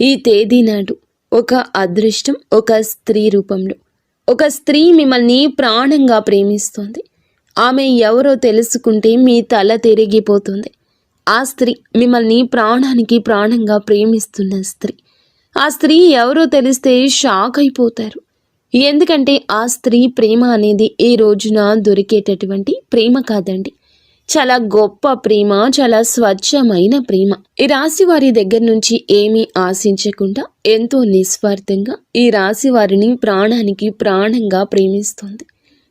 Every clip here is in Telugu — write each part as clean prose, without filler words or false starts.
ఈ తేదీ నాడు ఒక అదృష్టం ఒక స్త్రీ రూపంలో ఒక స్త్రీ మిమ్మల్ని ప్రాణంగా ప్రేమిస్తోంది. ఆమె ఎవరో తెలుసుకుంటే మీ తల తిరిగిపోతుంది. ఆ స్త్రీ మిమ్మల్ని ప్రాణానికి ప్రాణంగా ప్రేమిస్తున్న స్త్రీ. ఆ స్త్రీ ఎవరో తెలిస్తే షాక్ అయిపోతారు. ఎందుకంటే ఆ స్త్రీ ప్రేమ అనేది ఈ రోజున దొరికేటటువంటి ప్రేమ కాదండి. చాలా గొప్ప ప్రేమ, చాలా స్వచ్ఛమైన ప్రేమ. ఈ రాశి వారి దగ్గర నుంచి ఏమీ ఆశించకుండా ఎంతో నిస్వార్థంగా ఈ రాశి వారిని ప్రాణానికి ప్రాణంగా ప్రేమిస్తుంది.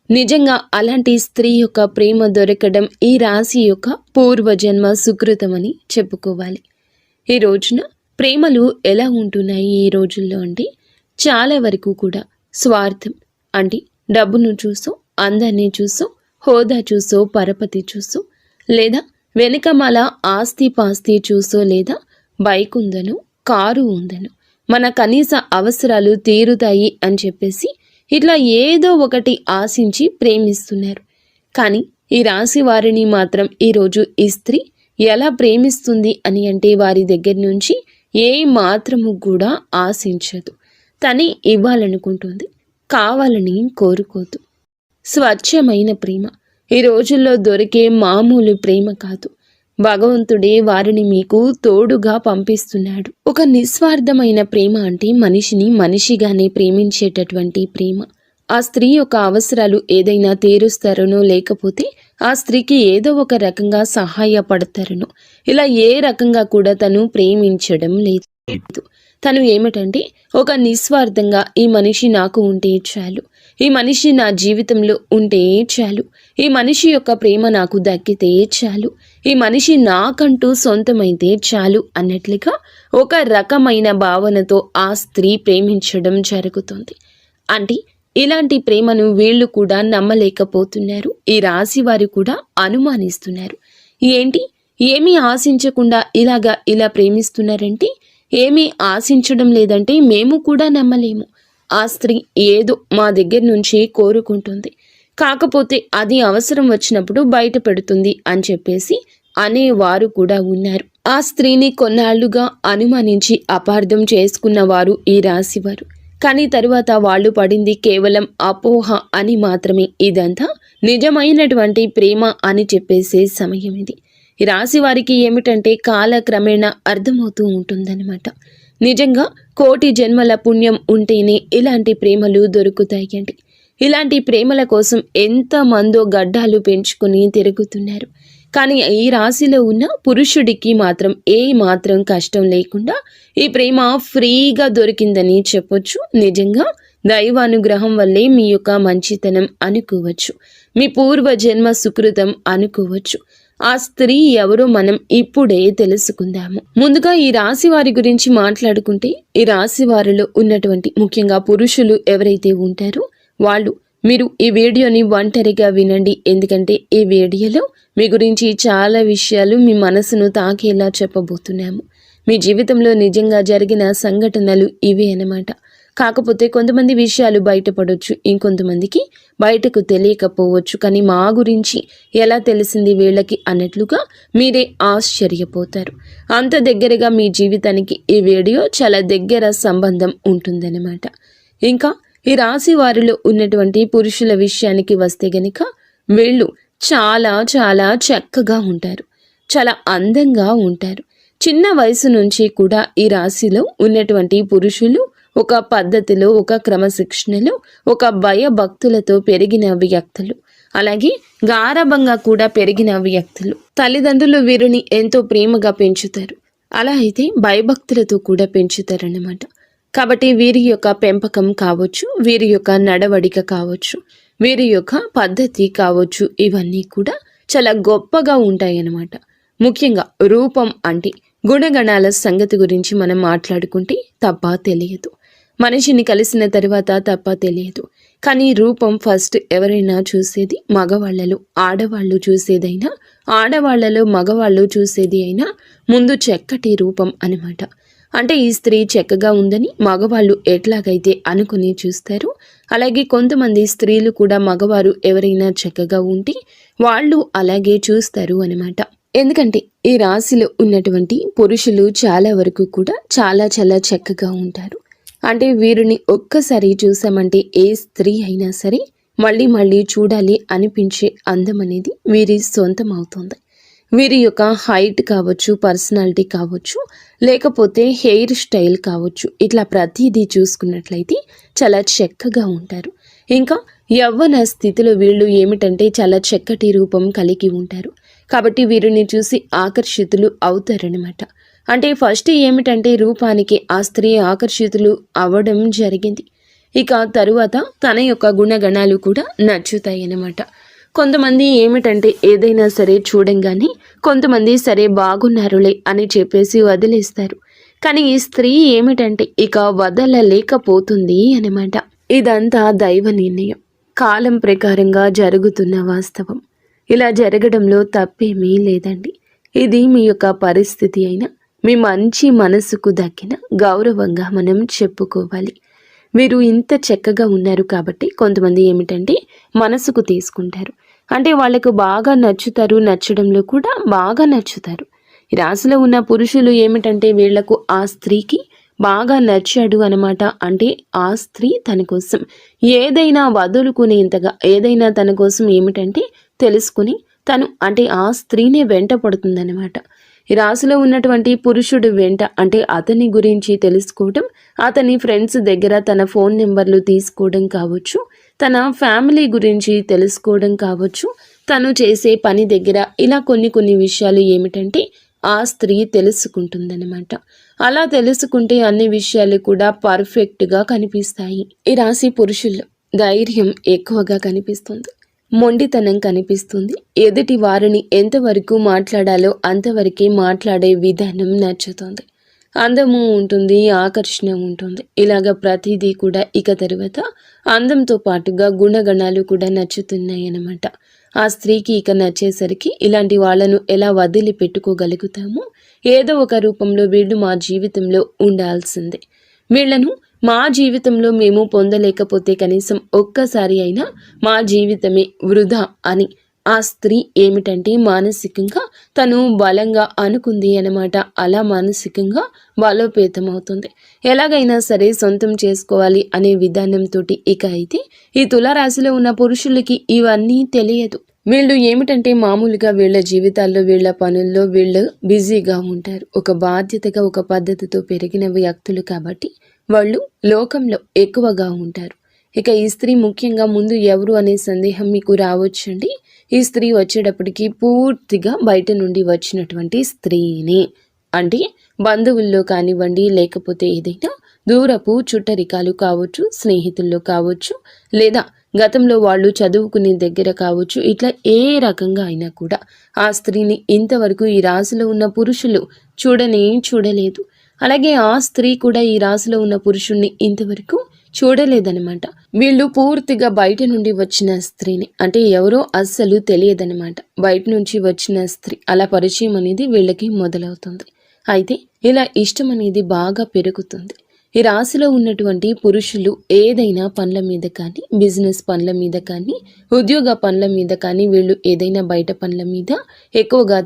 నిజంగా అలాంటి స్త్రీ యొక్క ప్రేమ దొరకడం ఈ రాశి యొక్క పూర్వజన్మ సుకృతమని చెప్పుకోవాలి. ఈ రోజున ప్రేమలు ఎలా ఉంటున్నాయి ఈ రోజుల్లో అంటే చాలా వరకు కూడా స్వార్థం అంటే డబ్బును చూసో, అందాన్ని చూసో, హోదా చూసో, పరపతి చూసో, లేదా వెనుకమాల ఆస్తి పాస్తి చూసో, లేదా బైక్ ఉందనో కారు ఉందనో మన కనీస అవసరాలు తీరుతాయి అని చెప్పేసి ఇట్లా ఏదో ఒకటి ఆశించి ప్రేమిస్తున్నారు. కానీ ఈ రాశి వారిని మాత్రం ఈరోజు ఈ స్త్రీ ఎలా ప్రేమిస్తుంది అని అంటే వారి దగ్గర నుంచి ఏ మాత్రము కూడా ఆశించదు. తనే ఇవ్వాలనుకుంటుంది, కావాలని కోరుకోదు. స్వచ్ఛమైన ప్రేమ ఈ రోజుల్లో దొరికే మామూలు ప్రేమ కాదు. భగవంతుడే వారిని మీకు తోడుగా పంపిస్తున్నాడు. ఒక నిస్వార్థమైన ప్రేమ అంటే మనిషిని మనిషిగానే ప్రేమించేటటువంటి ప్రేమ. ఆ స్త్రీ యొక్క అవసరాలు ఏదైనా తీరుస్తారనో, లేకపోతే ఆ స్త్రీకి ఏదో ఒక రకంగా సహాయపడతారనో, ఇలా ఏ రకంగా కూడా తను ప్రేమించడం లేదు. తను ఏమిటంటే ఒక నిస్వార్థంగా ఈ మనిషి నాకు ఉంటే చాలు, ఈ మనిషి నా జీవితంలో ఉంటే చాలు, ఈ మనిషి యొక్క ప్రేమ నాకు దక్కితే చాలు, ఈ మనిషి నాకంటూ సొంతమైతే చాలు అన్నట్లుగా ఒక రకమైన భావనతో ఆ స్త్రీ ప్రేమించడం జరుగుతుంది. అంటే ఇలాంటి ప్రేమను వీళ్ళు కూడా నమ్మలేకపోతున్నారు. ఈ రాశి వారు కూడా అనుమానిస్తున్నారు. ఏంటి, ఏమీ ఆశించకుండా ఇలా ప్రేమిస్తున్నారంటే, ఏమీ ఆశించడం లేదంటే మేము కూడా నమ్మలేము. ఆ స్త్రీ ఏదో మా దగ్గర నుంచి కోరుకుంటుంది, కాకపోతే అది అవసరం వచ్చినప్పుడు బయట పెడుతుంది అని చెప్పేసి అనేవారు కూడా ఉన్నారు. ఆ స్త్రీని కొన్నాళ్లుగా అనుమానించి అపార్థం చేసుకున్నవారు ఈ రాశివారు. కానీ తరువాత వాళ్ళు పడింది కేవలం అపోహ అని మాత్రమే. ఇదంతా నిజమైనటువంటి ప్రేమ అని చెప్పేసే సమయం ఇది. ఈ రాశి వారికి ఏమిటంటే కాలక్రమేణా అర్థమవుతూ ఉంటుందన్నమాట. నిజంగా కోటి జన్మల పుణ్యం ఉంటేనే ఇలాంటి ప్రేమలు దొరుకుతాయండి. ఇలాంటి ప్రేమల కోసం ఎంతమందో గడ్డాలు పెంచుకుని తిరుగుతున్నారు. కానీ ఈ రాశిలో ఉన్న పురుషుడికి మాత్రం ఏ మాత్రం కష్టం లేకుండా ఈ ప్రేమ ఫ్రీగా దొరికిందని చెప్పొచ్చు. నిజంగా దైవానుగ్రహం వల్లే మీ యొక్క మంచితనం అనుకోవచ్చు, మీ పూర్వజన్మ సుకృతం అనుకోవచ్చు. ఆ స్త్రీ ఎవరో మనం ఇప్పుడే తెలుసుకుందాము. ముందుగా ఈ రాశి వారి గురించి మాట్లాడుకుంటే, ఈ రాశి వారిలో ఉన్నటువంటి ముఖ్యంగా పురుషులు ఎవరైతే ఉంటారో వాళ్ళు మీరు ఈ వీడియోని ఒంటరిగా వినండి. ఎందుకంటే ఈ వీడియోలో మీ గురించి చాలా విషయాలు మీ మనసును తాకేలా చెప్పబోతున్నాము. మీ జీవితంలో నిజంగా జరిగిన సంఘటనలు ఇవే అన్నమాట. కాకపోతే కొంతమంది విషయాలు బయటపడవచ్చు, ఇంకొంతమందికి బయటకు తెలియకపోవచ్చు. కానీ మా గురించి ఎలా తెలిసింది వీళ్ళకి అన్నట్లుగా మీరే ఆశ్చర్యపోతారు. అంత దగ్గరగా మీ జీవితానికి ఈ వీడియో చాలా దగ్గర సంబంధం ఉంటుందన్నమాట. ఇంకా ఈ రాశి వారిలో ఉన్నటువంటి పురుషుల విషయానికి వస్తే గనుక వీళ్ళు చాలా చాలా చక్కగా ఉంటారు, చాలా అందంగా ఉంటారు. చిన్న వయసు నుంచి కూడా ఈ రాశిలో ఉన్నటువంటి పురుషులు ఒక పద్ధతిలో, ఒక క్రమశిక్షణలో, ఒక భయభక్తులతో పెరిగిన వ్యక్తులు, అలాగే గారాబంగా కూడా పెరిగిన వ్యక్తులు. తల్లిదండ్రులు వీరిని ఎంతో ప్రేమగా పెంచుతారు, అలా అయితే భయభక్తులతో కూడా పెంచుతారన్నమాట. కాబట్టి వీరి యొక్క పెంపకం కావచ్చు, వీరి యొక్క నడవడిక కావచ్చు, వీరి యొక్క పద్ధతి కావచ్చు, ఇవన్నీ కూడా చాలా గొప్పగా ఉంటాయన్నమాట. ముఖ్యంగా రూపం అంటే గుణగణాల సంగతి గురించి మనం మాట్లాడుకుంటే తప్ప తెలియదు. మనిషిని కలిసిన తర్వాత తప్ప తెలియదు. కానీ రూపం ఫస్ట్ ఎవరైనా చూసేది మగవాళ్లలో, ఆడవాళ్ళు చూసేదైనా, ఆడవాళ్లలో మగవాళ్ళు చూసేది అయినా ముందు చక్కటి రూపం అన్నమాట. అంటే ఈ స్త్రీ చక్కగా ఉందని మగవాళ్ళు ఎట్లాగైతే అనుకుని చూస్తారు, అలాగే కొంతమంది స్త్రీలు కూడా మగవారు ఎవరైనా చక్కగా ఉంటే వాళ్ళు అలాగే చూస్తారు అన్నమాట. ఎందుకంటే ఈ రాశిలో ఉన్నటువంటి పురుషులు చాలా వరకు కూడా చాలా చాలా చక్కగా ఉంటారు. అంటే వీరిని ఒక్కసారి చూసామంటే ఏ స్త్రీ అయినా సరే మళ్ళీ మళ్ళీ చూడాలి అనిపించే అందం అనేది వీరి సొంతం అవుతుంది. వీరి యొక్క హైట్ కావచ్చు, పర్సనాలిటీ కావచ్చు, లేకపోతే హెయిర్ స్టైల్ కావచ్చు, ఇట్లా ప్రతిదీ చూసుకున్నట్లయితే చాలా చక్కగా ఉంటారు. ఇంకా యవ్వన స్థితిలో వీళ్ళు ఏమిటంటే చాలా చక్కటి రూపం కలిగి ఉంటారు. కాబట్టి వీరిని చూసి ఆకర్షితులు అవుతారనమాట. అంటే ఫస్ట్ ఏమిటంటే రూపానికి ఆ స్త్రీ ఆకర్షితులు అవ్వడం జరిగింది. ఇక తరువాత తన యొక్క గుణగణాలు కూడా నచ్చుతాయి అన్నమాట. కొంతమంది ఏమిటంటే ఏదైనా సరే చూడంగానే కొంతమంది సరే బాగున్నారులే అని చెప్పేసి వదిలేస్తారు. కానీ ఈ స్త్రీ ఏమిటంటే ఇక వదలలేకపోతుంది అన్నమాట. ఇదంతా దైవ నిర్ణయం, కాలం ప్రకారంగా జరుగుతున్న వాస్తవం. ఇలా జరగడంలో తప్పేమీ లేదండి. ఇది మీ యొక్క పరిస్థితి అయినా మీ మంచి మనసుకు దక్కిన గౌరవంగా మనం చెప్పుకోవాలి. మీరు ఇంత చక్కగా ఉన్నారు కాబట్టి కొంతమంది ఏమిటంటే మనసుకు తీసుకుంటారు. అంటే వాళ్ళకు బాగా నచ్చుతారు, నచ్చడంలో కూడా బాగా నచ్చుతారు. ఈ రాశిలో ఉన్న పురుషులు ఏమిటంటే వీళ్లకు ఆ స్త్రీకి బాగా నచ్చాడు అనమాట. అంటే ఆ స్త్రీ తన కోసం ఏదైనా వదులుకునేంతగా, ఏదైనా తన కోసం ఏమిటంటే తెలుసుకుని తను అంటే ఆ స్త్రీనే వెంట పడుతుందన్నమాట. ఈ రాశిలో ఉన్నటువంటి పురుషుడు వెంట అంటే అతని గురించి తెలుసుకోవడం, అతని ఫ్రెండ్స్ దగ్గర తన ఫోన్ నెంబర్లు తీసుకోవడం కావచ్చు, తన ఫ్యామిలీ గురించి తెలుసుకోవడం కావచ్చు, తను చేసే పని దగ్గర ఇలా కొన్ని విషయాలు ఏమిటంటే ఆ స్త్రీ తెలుసుకుంటుందన్నమాట. అలా తెలుసుకుంటే అన్ని విషయాలు కూడా పర్ఫెక్ట్గా కనిపిస్తాయి. ఈ రాశి పురుషుల్లో ధైర్యం ఎక్కువగా కనిపిస్తుంది, మొండితనం కనిపిస్తుంది. ఎదుటి వారిని ఎంతవరకు మాట్లాడాలో అంతవరకే మాట్లాడే విధానం నచ్చుతుంది. అందము ఉంటుంది, ఆకర్షణ ఉంటుంది. ఇలాగ ప్రతిదీ కూడా ఇక తరువాత అందంతో పాటుగా గుణగణాలు కూడా నచ్చుతున్నాయి అన్నమాట. ఆ స్త్రీకి ఇక నచ్చేసరికి ఇలాంటి వాళ్ళను ఎలా వదిలి పెట్టుకోగలుగుతామో, ఏదో ఒక రూపంలో వీళ్ళు మా జీవితంలో ఉండాల్సిందే. వీళ్లను మా జీవితంలో మేము పొందలేకపోతే కనీసం ఒక్కసారి అయినా మా జీవితమే వృధా అని ఆ స్త్రీ ఏమిటంటే మానసికంగా తను బలంగా అనుకుంది అన్నమాట. అలా మానసికంగా బలోపేతమవుతుంది. ఎలాగైనా సరే సొంతం చేసుకోవాలి అనే విధానంతో ఇక అయితే ఈ తులారాశిలో ఉన్న పురుషులకి ఇవన్నీ తెలియదు. వీళ్ళు ఏమిటంటే మామూలుగా వీళ్ళ జీవితాల్లో, వీళ్ళ పనుల్లో వీళ్ళు బిజీగా ఉంటారు. ఒక బాధ్యతగా, ఒక పద్ధతితో పెరిగిన వ్యక్తులు కాబట్టి వాళ్ళు లోకంలో ఎక్కువగా ఉంటారు. ఇక ఈ స్త్రీ ముఖ్యంగా ముందు ఎవరు అనే సందేహం మీకు రావచ్చండి. ఈ స్త్రీ వచ్చేటప్పటికి పూర్తిగా బయట నుండి వచ్చినటువంటి స్త్రీని, అంటే బంధువుల్లో కానివ్వండి, లేకపోతే ఏదైనా దూరపు చుట్టరికాలు కావచ్చు, స్నేహితుల్లో కావచ్చు, లేదా గతంలో వాళ్ళు చదువుకునే దగ్గర కావచ్చు, ఇట్లా ఏ రకంగా అయినా కూడా ఆ స్త్రీని ఇంతవరకు ఈ రాశిలో ఉన్న పురుషులు చూడలేదు. అలాగే ఆ స్త్రీ కూడా ఈ రాశిలో ఉన్న పురుషుణ్ణి ఇంతవరకు చూడలేదనమాట. వీళ్ళు పూర్తిగా బయట నుండి వచ్చిన స్త్రీని, అంటే ఎవరో అస్సలు తెలియదనమాట. బయట నుంచి వచ్చిన స్త్రీ అలా పరిచయం అనేది వీళ్ళకి మొదలవుతుంది. అయితే ఇలా ఇష్టం అనేది బాగా పెరుగుతుంది. ఈ రాశిలో ఉన్నటువంటి పురుషులు ఏదైనా పనుల మీద కానీ, బిజినెస్ పనుల మీద కానీ, ఉద్యోగ పనుల మీద కానీ, వీళ్ళు ఏదైనా బయట పనుల మీద ఎక్కువగా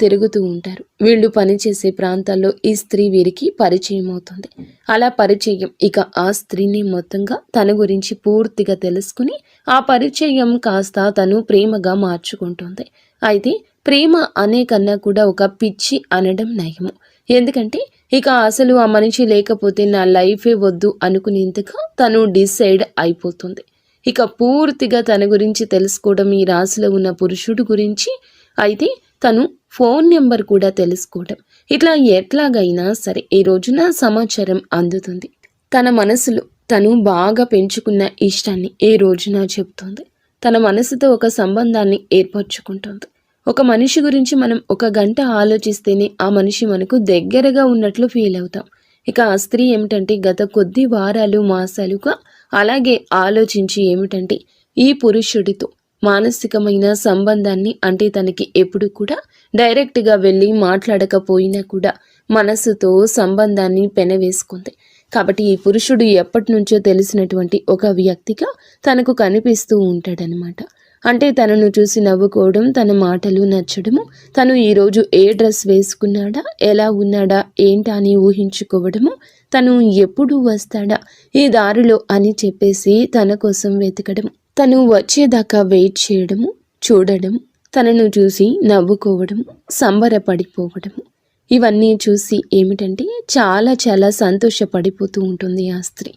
తిరుగుతూ ఉంటారు. వీళ్ళు పనిచేసే ప్రాంతాల్లో ఈ స్త్రీ వీరికి పరిచయం అవుతుంది. అలా పరిచయం ఇక ఆ స్త్రీని మొత్తంగా తన గురించి పూర్తిగా తెలుసుకుని ఆ పరిచయం కాస్త తను ప్రేమగా మార్చుకుంటుంది. అయితే ప్రేమ అనే కన్నా కూడా ఒక పిచ్చి అనడం నయము. ఎందుకంటే ఇక అసలు ఆ మనిషి లేకపోతే నా లైఫే వద్దు అనుకునేంతగా తను డిసైడ్ అయిపోతుంది. ఇక పూర్తిగా తన గురించి తెలుసుకోవడం ఈ రాశిలో ఉన్న పురుషుడు గురించి, అయితే తను ఫోన్ నెంబర్ కూడా తెలుసుకోవడం, ఇట్లా ఎట్లాగైనా సరే ఈ రోజున సమాచారం అందుతుంది. తన మనసులో తను బాగా పెంచుకున్న ఇష్టాన్ని ఈ రోజున చెప్తుంది. తన మనసుతో ఒక సంబంధాన్ని ఏర్పరచుకుంటుంది. ఒక మనిషి గురించి మనం 1 గంట ఆలోచిస్తేనే ఆ మనిషి మనకు దగ్గరగా ఉన్నట్లు ఫీల్ అవుతాం. ఇక ఆ స్త్రీ ఏమిటంటే గత కొద్ది వారాలు, మాసాలుగా అలాగే ఆలోచించి ఏమిటంటే ఈ పురుషుడితో మానసికమైన సంబంధాన్ని, అంటే తనకి ఎప్పుడు కూడా డైరెక్ట్గా వెళ్ళి మాట్లాడకపోయినా కూడా మనసుతో సంబంధాన్ని పెనవేసుకుంది. కాబట్టి ఈ పురుషుడు ఎప్పటి నుంచో తెలిసినటువంటి ఒక వ్యక్తిగా తనకు కనిపిస్తూ ఉంటాడనమాట. అంటే తనను చూసి నవ్వుకోవడం, తన మాటలు నచ్చడము, తను ఈరోజు ఏ డ్రెస్ వేసుకున్నాడా, ఎలా ఉన్నాడా, ఏంటా అని ఊహించుకోవడము, తను ఎప్పుడు వస్తాడా ఈ దారిలో అని చెప్పేసి తన కోసం వెతకడం, తను వచ్చేదాకా వెయిట్ చేయడము, చూడడం, తనను చూసి నవ్వుకోవడము, సంబరపడిపోవడము, ఇవన్నీ చూసి ఏమిటంటే చాలా చాలా సంతోషపడిపోతూ ఉంటుంది ఆ స్త్రీ.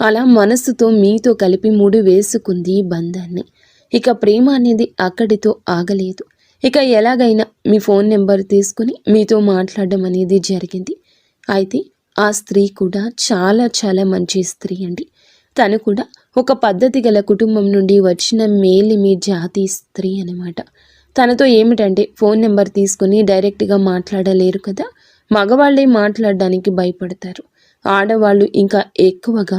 అలా మనస్సుతో మీతో కలిపి ముడి వేసుకుంది బంధాన్ని. ఇక ప్రేమ అనేది అక్కడితో ఆగలేదు. ఇక ఎలాగైనా మీ ఫోన్ నెంబర్ తీసుకుని మీతో మాట్లాడడం అనేది జరిగింది. అయితే ఆ స్త్రీ కూడా చాలా చాలా మంచి స్త్రీ అండి. తను కూడా ఒక పద్ధతి గల కుటుంబం నుండి వచ్చిన మేలిమి జాతి స్త్రీ అనమాట. తనతో ఏమిటంటే ఫోన్ నెంబర్ తీసుకుని డైరెక్ట్గా మాట్లాడలేరు కదా, మగవాళ్ళే మాట్లాడడానికి భయపడతారు, ఆడవాళ్ళు ఇంకా ఎక్కువగా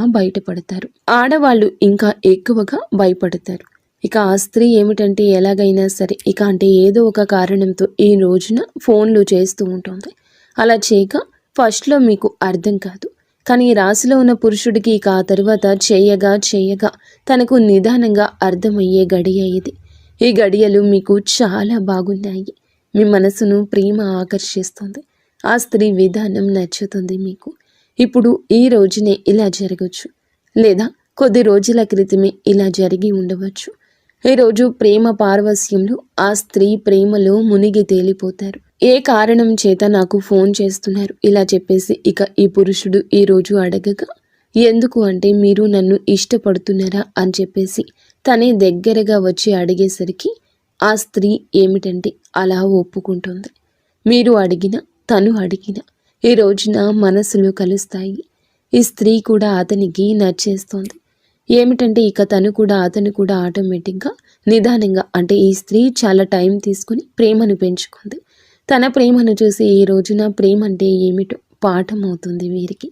భయపడతారు. ఇక ఆ స్త్రీ ఏమిటంటే ఎలాగైనా సరే ఇక అంటే ఏదో ఒక కారణంతో ఈ రోజున ఫోన్లు చేస్తూ ఉంటుంది. అలా చేయక ఫస్ట్లో మీకు అర్థం కాదు, కానీ ఈ రాశిలో ఉన్న పురుషుడికి ఇక ఆ తర్వాత చేయగా తనకు నిదానంగా అర్థమయ్యే గడియ ఇది. ఈ గడియలు మీకు చాలా బాగున్నాయి. మీ మనసును ప్రేమ ఆకర్షిస్తుంది. ఆ స్త్రీ విధానం నచ్చుతుంది మీకు. ఇప్పుడు ఈ రోజునే ఇలా జరగచ్చు, లేదా కొద్ది రోజుల క్రితమే ఇలా జరిగి ఉండవచ్చు. ఈరోజు ప్రేమ పారవస్యంలో ఆ స్త్రీ ప్రేమలో మునిగి తేలిపోతారు. ఏ కారణం చేత నాకు ఫోన్ చేస్తున్నారు ఇలా చెప్పేసి ఇక ఈ పురుషుడు ఈరోజు అడగగా, ఎందుకు అంటే మీరు నన్ను ఇష్టపడుతున్నారా అని చెప్పేసి తనే దగ్గరగా వచ్చి అడిగేసరికి ఆ స్త్రీ ఏమిటంటే అలా ఒప్పుకుంటుంది. మీరు అడిగిన, తను అడిగిన ఈ రోజున మనసులు కలుస్తాయి. ఈ స్త్రీ కూడా అతనికి నచ్చేస్తోంది. ఏమిటంటే ఇక అతను కూడా ఆటోమేటిక్గా నిదానంగా అంటే ఈ స్త్రీ చాలా టైం తీసుకుని ప్రేమను పెంచుకుంది. తన ప్రేమను చూసి ఈ రోజున ప్రేమ అంటే ఏమిటో పాఠం అవుతుంది వీరికి.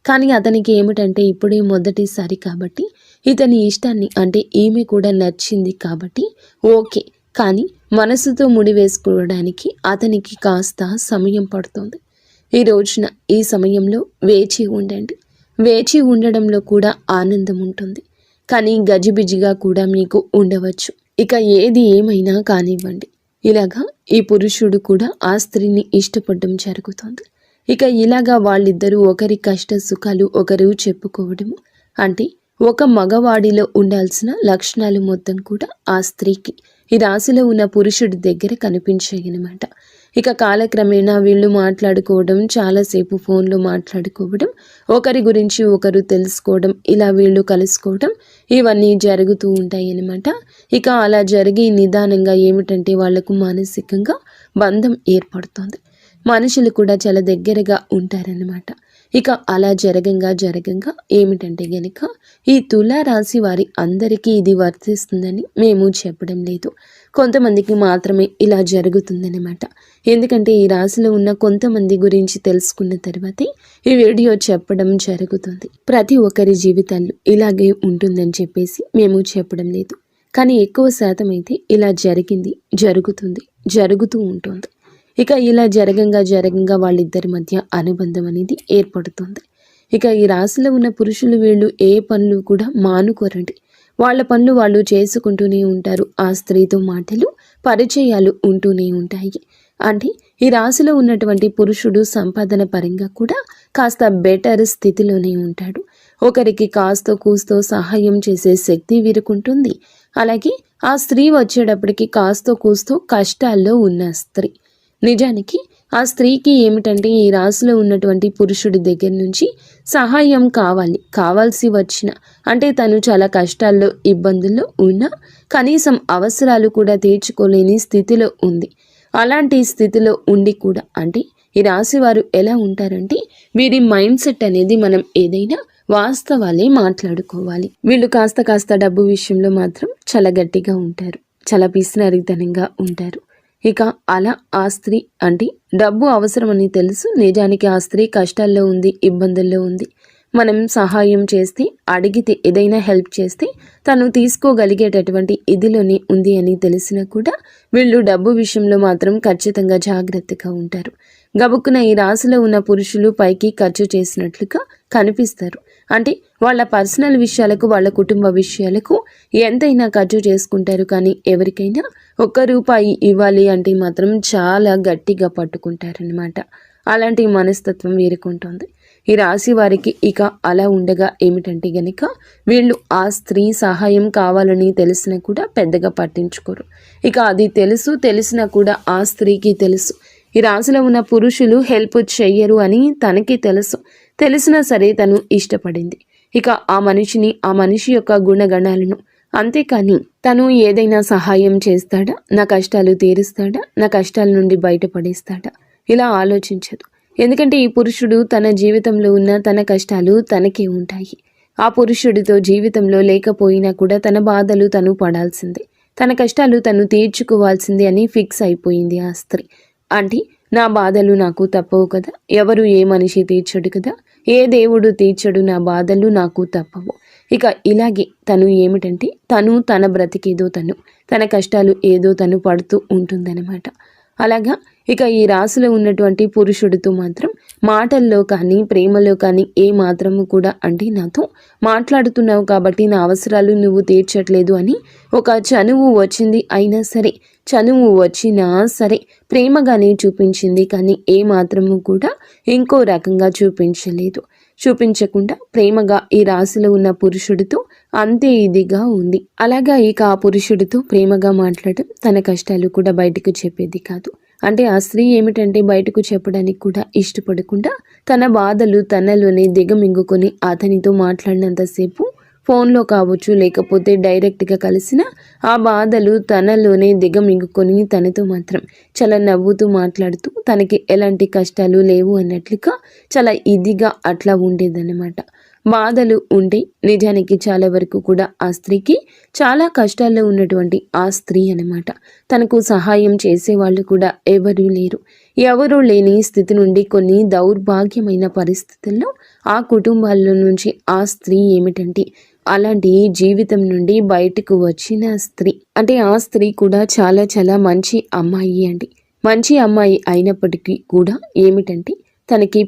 కానీ అతనికి ఏమిటంటే ఇప్పుడే మొదటిసారి కాబట్టి ఇతని ఇష్టాన్ని అంటే ఈమె కూడా నచ్చింది కాబట్టి ఓకే, కానీ మనసుతో ముడి వేసుకోవడానికి అతనికి కాస్త సమయం పడుతుంది. ఈ రోజున ఈ సమయంలో వేచి ఉండండి. వేచి ఉండడంలో కూడా ఆనందం ఉంటుంది, కానీ గజిబిజిగా కూడా మీకు ఉండవచ్చు. ఇక ఏది ఏమైనా కానివ్వండి, ఇలాగా ఈ పురుషుడు కూడా ఆ స్త్రీని ఇష్టపడడం జరుగుతుంది. ఇక ఇలాగా వాళ్ళిద్దరూ ఒకరి కష్ట సుఖాలు ఒకరు చెప్పుకోవడము, అంటే ఒక మగవాడిలో ఉండాల్సిన లక్షణాలు మొత్తం కూడా ఆ స్త్రీకి ఈ రాశిలో ఉన్న పురుషుడి దగ్గర కనిపించాయన్నమాట. ఇక కాలక్రమేణా వీళ్ళు మాట్లాడుకోవడం, చాలాసేపు ఫోన్లో మాట్లాడుకోవడం, ఒకరి గురించి ఒకరు తెలుసుకోవడం, ఇలా వీళ్ళు కలుసుకోవడం, ఇవన్నీ జరుగుతూ ఉంటాయి అన్నమాట. ఇక అలా జరిగి నిదానంగా ఏమిటంటే వాళ్లకు మానసికంగా బంధం ఏర్పడుతుంది. మనుషులు కూడా చాలా దగ్గరగా ఉంటారన్నమాట. ఇక అలా జరగంగా ఏమిటంటే గనుక ఈ తులారాశి వారి అందరికీ ఇది వర్తిస్తుందని మేము చెప్పడం లేదు, కొంతమందికి మాత్రమే ఇలా జరుగుతుందన్నమాట. ఎందుకంటే ఈ రాశిలో ఉన్న కొంతమంది గురించి తెలుసుకున్న తర్వాతే ఈ వీడియో చెప్పడం జరుగుతుంది. ప్రతి ఒక్కరి జీవితాల్లో ఇలాగే ఉంటుందని చెప్పేసి మేము చెప్పడం లేదు, కానీ ఎక్కువ శాతం అయితే ఇలా జరుగుతూ ఉంటుంది. ఇక ఇలా జరగంగా వాళ్ళిద్దరి మధ్య అనుబంధం అనేది ఏర్పడుతుంది. ఇక ఈ రాశిలో ఉన్న పురుషులు వీళ్ళు ఏ పనులు కూడా మానుకోరండి. వాళ్ళ పనులు వాళ్ళు చేసుకుంటూనే ఉంటారు. ఆ స్త్రీతో మాటలు, పరిచయాలు ఉంటూనే ఉంటాయి. అంటే ఈ రాశిలో ఉన్నటువంటి పురుషుడు సంపాదన పరంగా కూడా కాస్త బెటర్ స్థితిలోనే ఉంటాడు. ఒకరికి కాస్తో కూస్తో సహాయం చేసే శక్తి వీరుకుంటుంది. అలాగే ఆ స్త్రీ వచ్చేటప్పటికి కాస్తో కూస్తో కష్టాల్లో ఉన్న స్త్రీ. నిజానికి ఆ స్త్రీకి ఏమిటంటే ఈ రాశిలో ఉన్నటువంటి పురుషుడి దగ్గర నుంచి సహాయం కావాల్సి వచ్చిన, అంటే తను చాలా కష్టాల్లో ఇబ్బందుల్లో ఉన్నా కనీసం అవసరాలు కూడా తీర్చుకోలేని స్థితిలో ఉంది. అలాంటి స్థితిలో ఉండి కూడా అంటే ఈ రాశి వారు ఎలా ఉంటారంటే వీరి మైండ్ సెట్ అనేది మనం ఏదైనా వాస్తవాలే మాట్లాడుకోవాలి. వీళ్ళు కాస్త డబ్బు విషయంలో మాత్రం చాలా గట్టిగా ఉంటారు, చాలా పిసినారితనంగా ఉంటారు. ఇక అలా ఆ స్త్రీ అంటే డబ్బు అవసరమని తెలుసు, నిజానికి ఆ స్త్రీ కష్టాల్లో ఉంది, ఇబ్బందుల్లో ఉంది. మనం సహాయం చేస్తే, అడిగితే, ఏదైనా హెల్ప్ చేస్తే తను తీసుకోగలిగేటటువంటి ఇదిలోనే ఉంది అని తెలిసినా కూడా వీళ్ళు డబ్బు విషయంలో మాత్రం ఖచ్చితంగా జాగ్రత్తగా ఉంటారు. గబుక్కున ఈ రాశిలో ఉన్న పురుషులు పైకి ఖర్చు చేసినట్లుగా కనిపిస్తారు. అంటే వాళ్ళ పర్సనల్ విషయాలకు, వాళ్ళ కుటుంబ విషయాలకు ఎంతైనా ఖర్చు చేసుకుంటారు. కానీ ఎవరికైనా ₹1 ఇవ్వాలి అంటే మాత్రం చాలా గట్టిగా పట్టుకుంటారనమాట. అలాంటి మనస్తత్వం వీరుకుంటుంది. ఈ రాశి వారికి ఇక అలా ఉండగా ఏమిటంటే గనక వీళ్ళు ఆ స్త్రీ సహాయం కావాలని తెలిసినా కూడా పెద్దగా పట్టించుకోరు. ఇక అది తెలిసినా కూడా ఆ స్త్రీకి తెలుసు ఈ రాశిలో ఉన్న పురుషులు హెల్ప్ చెయ్యరు అని తనకి తెలిసినా సరే తను ఇష్టపడింది. ఇక ఆ మనిషి యొక్క గుణగణాలను, అంతేకాని తను ఏదైనా సహాయం చేస్తాడా, నా కష్టాలు తీరుస్తాడా, నా కష్టాల నుండి బయటపడేస్తాడా ఇలా ఆలోచించదు. ఎందుకంటే ఈ పురుషుడు తన జీవితంలో ఉన్న తన కష్టాలు తనకే ఉంటాయి. ఆ పురుషుడితో జీవితంలో లేకపోయినా కూడా తన బాధలు తను పడాల్సిందే, తన కష్టాలు తను తీర్చుకోవాల్సిందే అని ఫిక్స్ అయిపోయింది ఆ స్త్రీ. అంటే నా బాధలు నాకు తప్పవు కదా, ఎవరు ఏ మనిషి తీర్చడు కదా, ఏ దేవుడు తీర్చడు, నా బాధలు నాకు తప్పవు. ఇక ఇలాగే తను ఏమిటంటే తన బ్రతికేదో తన కష్టాలు ఏదో తను పడుతూ ఉంటుందన్నమాట. అలాగా ఇక ఈ రాశిలో ఉన్నటువంటి పురుషుడితో మాత్రం మాటల్లో కానీ ప్రేమలో కానీ ఏ మాత్రము కూడా అంటే నాతో మాట్లాడుతున్నావు కాబట్టి నా అవసరాలు నువ్వు తీర్చట్లేదు అని ఒక చనువు వచ్చింది. అయినా సరే చనువు వచ్చినా సరే ప్రేమగానే చూపించింది. కానీ ఏ మాత్రము కూడా ఇంకో రకంగా చూపించకుండా ప్రేమగా ఈ రాశిలో ఉన్న పురుషుడితో అంతే ఇదిగా ఉంది. అలాగా ఇక ఆ పురుషుడితో ప్రేమగా మాట్లాడడం, తన కష్టాలు కూడా బయటకు చెప్పేది కాదు. అంటే ఆ స్త్రీ ఏమిటంటే బయటకు చెప్పడానికి కూడా ఇష్టపడకుండా తన బాధలు తనలోనే దిగమింగుకొని అతనితో మాట్లాడినంతసేపు ఫోన్లో కావచ్చు, లేకపోతే డైరెక్ట్గా కలిసిన ఆ బాధలు తనలోనే దిగమింగుకొని తనతో మాత్రం చాలా నవ్వుతూ మాట్లాడుతూ తనకి ఎలాంటి కష్టాలు లేవు అన్నట్లుగా చాలా ఇదిగా అట్లా ఉండేదన్నమాట. బాధలు ఉంటే నిజానికి చాలా వరకు కూడా ఆ స్త్రీకి చాలా కష్టాల్లో ఉన్నటువంటి ఆ స్త్రీ అన్నమాట. తనకు సహాయం చేసేవాళ్ళు కూడా ఎవరూ లేని స్థితి నుండి కొన్ని దౌర్భాగ్యమైన పరిస్థితుల్లో ఆ కుటుంబాల నుంచి ఆ స్త్రీ ఏమిటంటే అలాంటి జీవితం నుండి బయటకు వచ్చిన స్త్రీ. అంటే ఆ స్త్రీ కూడా చాలా చాలా మంచి అమ్మాయి అండి. మంచి అమ్మాయి అయినప్పటికీ కూడా ఏమిటంటే తనకి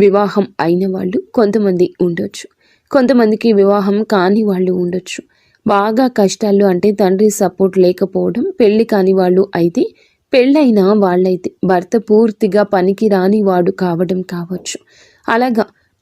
వివాహం అయిన వాళ్ళు కొంతమంది ఉండొచ్చు, కొంతమందికి వివాహం కాని వాళ్ళు ఉండొచ్చు. బాగా కష్టాలు అంటే తండ్రి సపోర్ట్ లేకపోవడం, పెళ్లి కాని వాళ్ళు అయితే, పెళ్ళైన వాళ్ళైతే భర్త పూర్తిగా పనికి రాని వాడు కావడం కావచ్చు.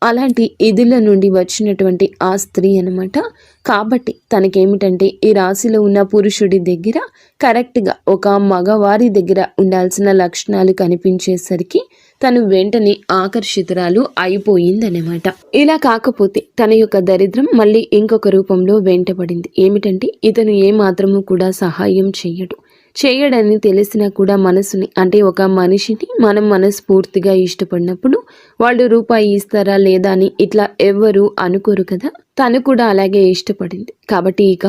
అలాంటి ఇదిల నుండి వచ్చినటువంటి ఆ స్త్రీ అన్నమాట. కాబట్టి తనకేమిటంటే ఈ రాశిలో ఉన్న పురుషుడి దగ్గర కరెక్ట్గా ఒక మగవారి దగ్గర ఉండాల్సిన లక్షణాలు కనిపించేసరికి తను వెంటనే ఆకర్షితురాలు అయిపోయిందన్నమాట. ఇలా కాకపోతే తన యొక్క దరిద్రం మళ్ళీ ఇంకొక రూపంలో వెంటబడింది. ఏమిటంటే ఇతను ఏమాత్రము కూడా సహాయం చేయడని తెలిసినా కూడా మనసుని, అంటే ఒక మనిషిని మనం మనస్ఫూర్తిగా ఇష్టపడినప్పుడు వాళ్ళు రూపాయి ఇస్తారా లేదా అని ఇట్లా ఎవ్వరూ అనుకోరు కదా. తను కూడా అలాగే ఇష్టపడింది. కాబట్టి ఇక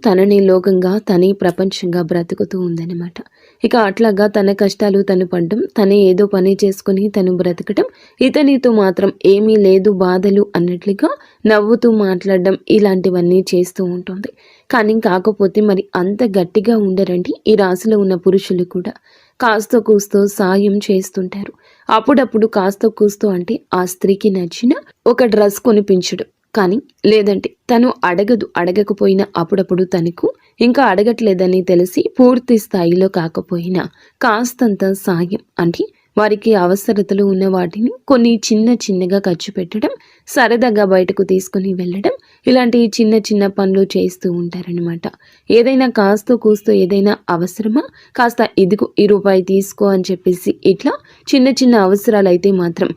తనని లోకంగా, తనే ప్రపంచంగా బ్రతుకుతూ ఉందన్నమాట. ఇక అట్లాగా తన కష్టాలు తను పడడం, తనే ఏదో పని చేసుకుని తను బ్రతకడం, ఇతనితో మాత్రం ఏమీ లేదు బాధలు అన్నట్లుగా నవ్వుతూ మాట్లాడడం, ఇలాంటివన్నీ చేస్తూ ఉంటుంది. కానీ కాకపోతే మరి అంత గట్టిగా ఉండరండి ఈ రాశిలో ఉన్న పురుషులు కూడా. కాస్తో కూస్తో సాయం చేస్తుంటారు. అప్పుడప్పుడు కాస్తో కూస్తో అంటే ఆ స్త్రీకి నచ్చిన ఒక డ్రెస్ కొనిపించడు. కానీ లేదంటే తను అడగకపోయినా అప్పుడప్పుడు తనకు ఇంకా అడగట్లేదని తెలిసి పూర్తి స్థాయిలో కాకపోయినా కాస్తంత సాయం, అంటే వారికి అవసరతలు ఉన్న వాటిని కొన్ని చిన్నగా ఖర్చు పెట్టడం, సరదాగా బయటకు తీసుకుని వెళ్ళడం, ఇలాంటి చిన్న పనులు చేస్తూ ఉంటారనమాట. ఏదైనా కాస్తో కూస్తో ఏదైనా అవసరమా, కాస్త ఇదిగో ₹1 తీసుకో అని చెప్పేసి ఇట్లా చిన్న అవసరాలు అయితే మాత్రం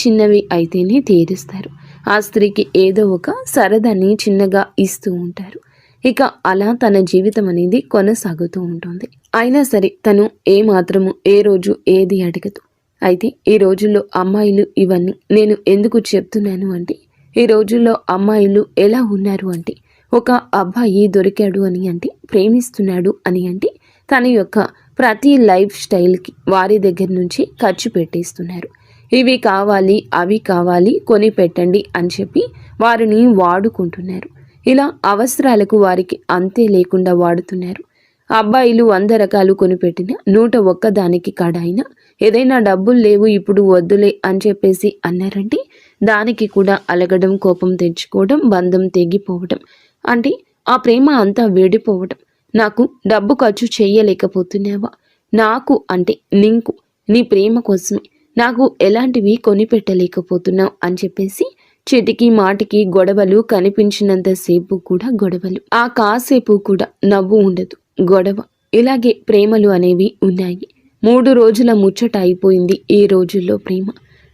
చిన్నవి అయితేనే తీరుస్తారు. ఆ స్త్రీకి ఏదో ఒక సరదాని చిన్నగా ఇస్తూ ఉంటారు. ఇక అలా తన జీవితం అనేది కొనసాగుతూ ఉంటుంది. అయినా సరే తను ఏమాత్రము ఏ రోజు ఏది అడగదు. అయితే ఈ రోజుల్లో అమ్మాయిలు ఇవన్నీ నేను ఎందుకు చెప్తున్నాను అంటే, ఈ రోజుల్లో అమ్మాయిలు ఎలా ఉన్నారు అంటే, ఒక అబ్బాయి దొరికాడు అని అంటే, ప్రేమిస్తున్నాడు అని అంటే తన యొక్క ప్రతి లైఫ్ స్టైల్కి వారి దగ్గర నుంచి ఖర్చు పెట్టేస్తున్నారు. ఇవి కావాలి, అవి కావాలి, కొని పెట్టండి అని చెప్పి వారిని వాడుకుంటున్నారు. ఇలా అవసరాలకు వారికి అంతే లేకుండా వాడుతున్నారు. అబ్బాయిలు 100 రకాలు కొనిపెట్టిన 101 దానికి కాడైనా ఏదైనా డబ్బులు లేవు ఇప్పుడు వద్దులే అని చెప్పేసి అన్నారంటే దానికి కూడా అలగడం, కోపం తెచ్చుకోవడం, బంధం తెగిపోవడం, అంటే ఆ ప్రేమ అంతా వేడిపోవడం. నాకు డబ్బు ఖర్చు చెయ్యలేకపోతున్నావా, నాకు అంటే నీకు నీ ప్రేమ కోసమే నాకు ఎలాంటివి కొనిపెట్టలేకపోతున్నావు అని చెప్పేసి చిటికి మాటికి గొడవలు, కనిపించినంతసేపు కూడా గొడవలు, ఆ కాసేపు కూడా నవ్వు ఉండదు, గొడవ. ఇలాగే ప్రేమలు అనేవి ఉన్నాయి. 3 రోజుల ముచ్చట అయిపోయింది ఈ రోజుల్లో ప్రేమ.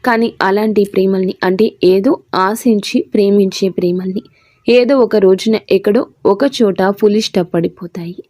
కానీ అలాంటి ప్రేమల్ని, అంటే ఏదో ఆశించి ప్రేమించే ప్రేమల్ని ఏదో ఒక రోజున ఎక్కడో ఒక చోట పడిపోతాయి.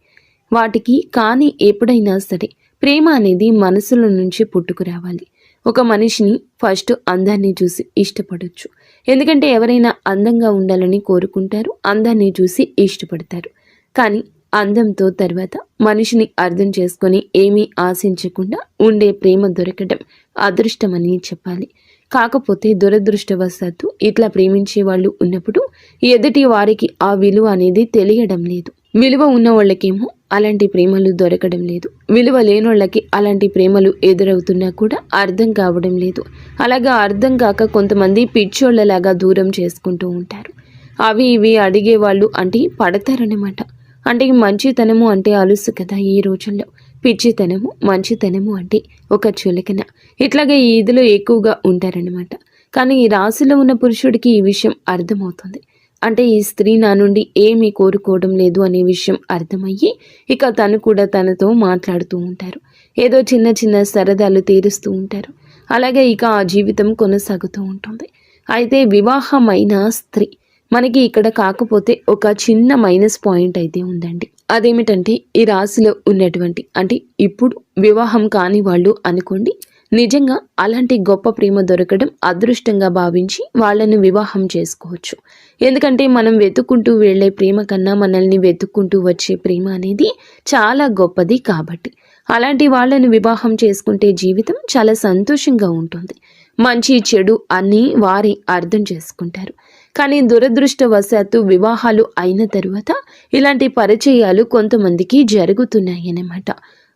వాటికి కానీ ఎప్పుడైనా సరే ప్రేమ అనేది మనసులో నుంచి పుట్టుకురావాలి. ఒక మనిషిని ఫస్ట్ అందాన్ని చూసి ఇష్టపడొచ్చు. ఎందుకంటే ఎవరైనా అందంగా ఉండాలని కోరుకుంటారు, అందాన్ని చూసి ఇష్టపడతారు. కానీ అందంతో తర్వాత మనిషిని అర్థం చేసుకొని ఏమీ ఆశించకుండా ఉండే ప్రేమ దొరకడం అదృష్టమని చెప్పాలి. కాకపోతే దురదృష్టవశాత్తు ఇట్లా ప్రేమించే వాళ్ళు ఉన్నప్పుడు ఎదుటి వారికి ఆ విలువ అనేది తెలియడం లేదు. విలువ ఉన్న వాళ్ళకేమో అలాంటి ప్రేమలు దొరకడం లేదు. విలువ లేనోళ్ళకి అలాంటి ప్రేమలు ఎదురవుతున్నా కూడా అర్థం కావడం లేదు. అలాగా అర్థం కాక కొంతమంది పిచ్చోళ్ళలాగా దూరం చేసుకుంటూ ఉంటారు. అవి ఇవి అడిగేవాళ్ళు అంటే పడతారనమాట. అంటే మంచితనము అంటే అలుసు కదా ఈ రోజుల్లో. పిచ్చితనము, మంచితనము అంటే ఒక చులకన. ఇట్లాగే ఈ ఇదిలో ఎక్కువగా ఉంటారనమాట. కానీ ఈ రాశిలో ఉన్న పురుషుడికి ఈ విషయం అర్థమవుతుంది. అంటే ఈ స్త్రీ నా నుండి ఏమీ కోరుకోవడం లేదు అనే విషయం అర్థమయ్యి ఇక తను కూడా తనతో మాట్లాడుతూ ఉంటారు. ఏదో చిన్న చిన్న సరదాలు తీరుస్తూ ఉంటారు. అలాగే ఇక ఆ జీవితం కొనసాగుతూ ఉంటుంది. అయితే వివాహమైన స్త్రీ మనకి ఇక్కడ కాకపోతే ఒక చిన్న మైనస్ పాయింట్ అయితే ఉందండి. అదేమిటంటే ఈ రాశిలో ఉన్నటువంటి, అంటే ఇప్పుడు వివాహం కాని వాళ్ళు అనుకోండి, నిజంగా అలాంటి గొప్ప ప్రేమ దొరకడం అదృష్టంగా భావించి వాళ్ళను వివాహం చేసుకోవచ్చు. ఎందుకంటే మనం వెతుక్కుంటూ వెళ్ళే ప్రేమ కన్నా మనల్ని వెతుక్కుంటూ వచ్చే ప్రేమ అనేది చాలా గొప్పది. కాబట్టి అలాంటి వాళ్ళను వివాహం చేసుకుంటే జీవితం చాలా సంతోషంగా ఉంటుంది. మంచి చెడు అన్నీ వారి అర్థం చేసుకుంటారు. కానీ దురదృష్టవశాత్తు వివాహాలు అయిన తరువాత ఇలాంటి పరిచయాలు కొంతమందికి జరుగుతున్నాయి అన్నమాట.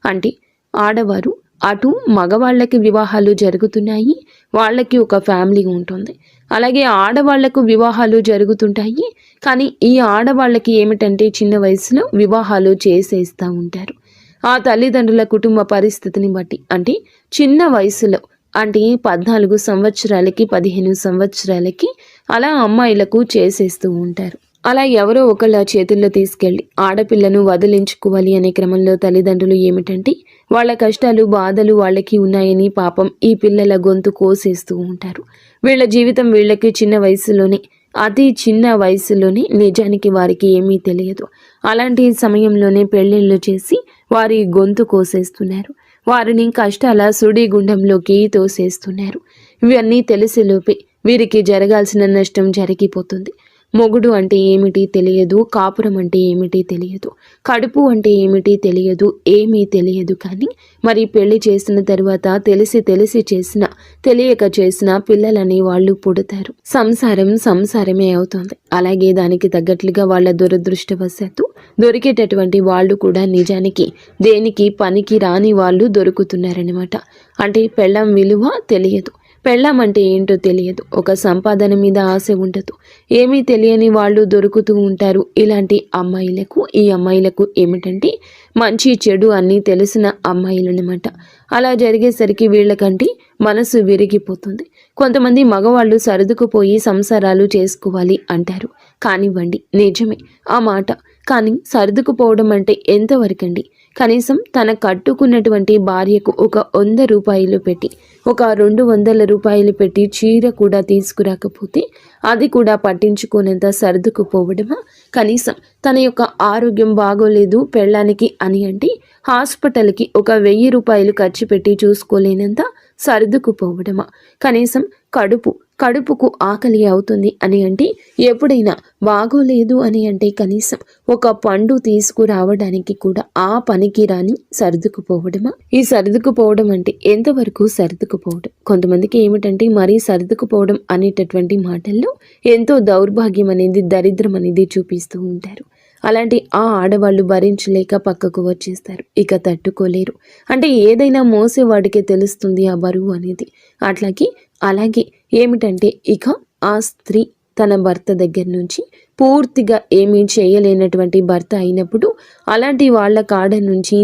అంటే ఆడవారు అటు మగవాళ్ళకి వివాహాలు జరుగుతున్నాయి, వాళ్ళకి ఒక ఫ్యామిలీ ఉంటుంది. అలాగే ఆడవాళ్లకు వివాహాలు జరుగుతుంటాయి. కానీ ఈ ఆడవాళ్ళకి ఏమిటంటే చిన్న వయసులో వివాహాలు చేసేస్తూ ఉంటారు. ఆ తల్లిదండ్రుల కుటుంబ పరిస్థితిని బట్టి, అంటే చిన్న వయసులో అంటే 14 సంవత్సరాలకి 15 సంవత్సరాలకి అలా అమ్మాయిలకు చేసేస్తూ ఉంటారు. అలా ఎవరో ఒకళ్ళ చేతుల్లో తీసుకెళ్ళి ఆడపిల్లను వదిలించుకోవాలి అనే క్రమంలో తల్లిదండ్రులు ఏమిటంటే వాళ్ళ కష్టాలు, బాధలు వాళ్ళకి ఉన్నాయని పాపం ఈ పిల్లల గొంతు కోసేస్తూ ఉంటారు. వీళ్ళ జీవితం వీళ్ళకి చిన్న వయసులోనే, అతి చిన్న వయసులోనే నిజానికి వారికి ఏమీ తెలియదు. అలాంటి సమయంలోనే పెళ్ళిళ్ళు చేసి వారి గొంతు కోసేస్తున్నారు. వారిని కష్టాల సుడిగుండంలోకి తోసేస్తున్నారు. ఇవన్నీ తెలిసేలోపే వీరికి జరగాల్సిన నష్టం జరిగిపోతుంది. మొగుడు అంటే ఏమిటి తెలియదు, కాపురం అంటే ఏమిటి తెలియదు, కడుపు అంటే ఏమిటి తెలియదు, ఏమీ తెలియదు. కానీ మరి పెళ్లి చేసిన తర్వాత తెలిసి చేసిన, తెలియక చేసిన పిల్లలని వాళ్ళు పుడతారు. సంసారమే అవుతుంది. అలాగే దానికి తగ్గట్లుగా వాళ్ళ దురదృష్టవశాత్తు దొరికేటటువంటి వాళ్ళు కూడా నిజానికి దేనికి పనికి రాని వాళ్ళు దొరుకుతున్నారనమాట. అంటే పెళ్ళం విలువ తెలియదు, పెళ్ళం అంటే ఏంటో తెలియదు, ఒక సంపాదన మీద ఆశ ఉండదు, ఏమీ తెలియని వాళ్ళు దొరుకుతూ ఉంటారు. ఇలాంటి అమ్మాయిలకు, ఈ అమ్మాయిలకు ఏమిటంటే మంచి చెడు అన్నీ తెలిసిన అమ్మాయిలనమాట. అలా జరిగేసరికి వీళ్ళకంటే మనసు విరిగిపోతుంది. కొంతమంది మగవాళ్ళు సర్దుకుపోయి సంసారాలు చేసుకోవాలి అంటారు. కానివ్వండి, నిజమే ఆ మాట. కానీ సర్దుకుపోవడం అంటే ఎంతవరకండి? కనీసం తన కట్టుకున్నటువంటి భార్యకు ఒక 100 రూపాయలు పెట్టి, ఒక 200 రూపాయలు పెట్టి చీర కూడా తీసుకురాకపోతే అది కూడా పట్టించుకోనంత సర్దుకుపోవడమా? కనీసం తన యొక్క ఆరోగ్యం బాగోలేదు పెళ్ళానికి అని అంటే హాస్పిటల్కి ఒక 1000 రూపాయలు ఖర్చు పెట్టి చూసుకోలేనంత సర్దుకుపోవడమా? కనీసం కడుపుకు ఆకలి అవుతుంది అని అంటే, ఎప్పుడైనా బాగోలేదు అని అంటే కనీసం ఒక పండు తీసుకురావడానికి కూడా ఆ పనికి రాని సర్దుకుపోవడమా? ఈ సర్దుకుపోవడం అంటే ఎంతవరకు సర్దుకుపోవడం? కొంతమందికి ఏమిటంటే మరీ సర్దుకుపోవడం అనేటటువంటి మాటల్లో ఎంతో దౌర్భాగ్యం అనేది, దరిద్రం అనేది చూపిస్తూ ఉంటారు. అలాంటి ఆ ఆడవాళ్ళు భరించలేక పక్కకు వచ్చేస్తారు. ఇక తట్టుకోలేరు. అంటే ఏదైనా మోసేవాడికే తెలుస్తుంది ఆ బరువు అనేది. అలాగే ఏమిటంటే ఇక ఆ స్త్రీ తన భర్త దగ్గర నుంచి పూర్తిగా ఏమీ చేయలేనటువంటి భర్త అయినప్పుడు అలాంటి వాళ్ళ కాడ నుంచి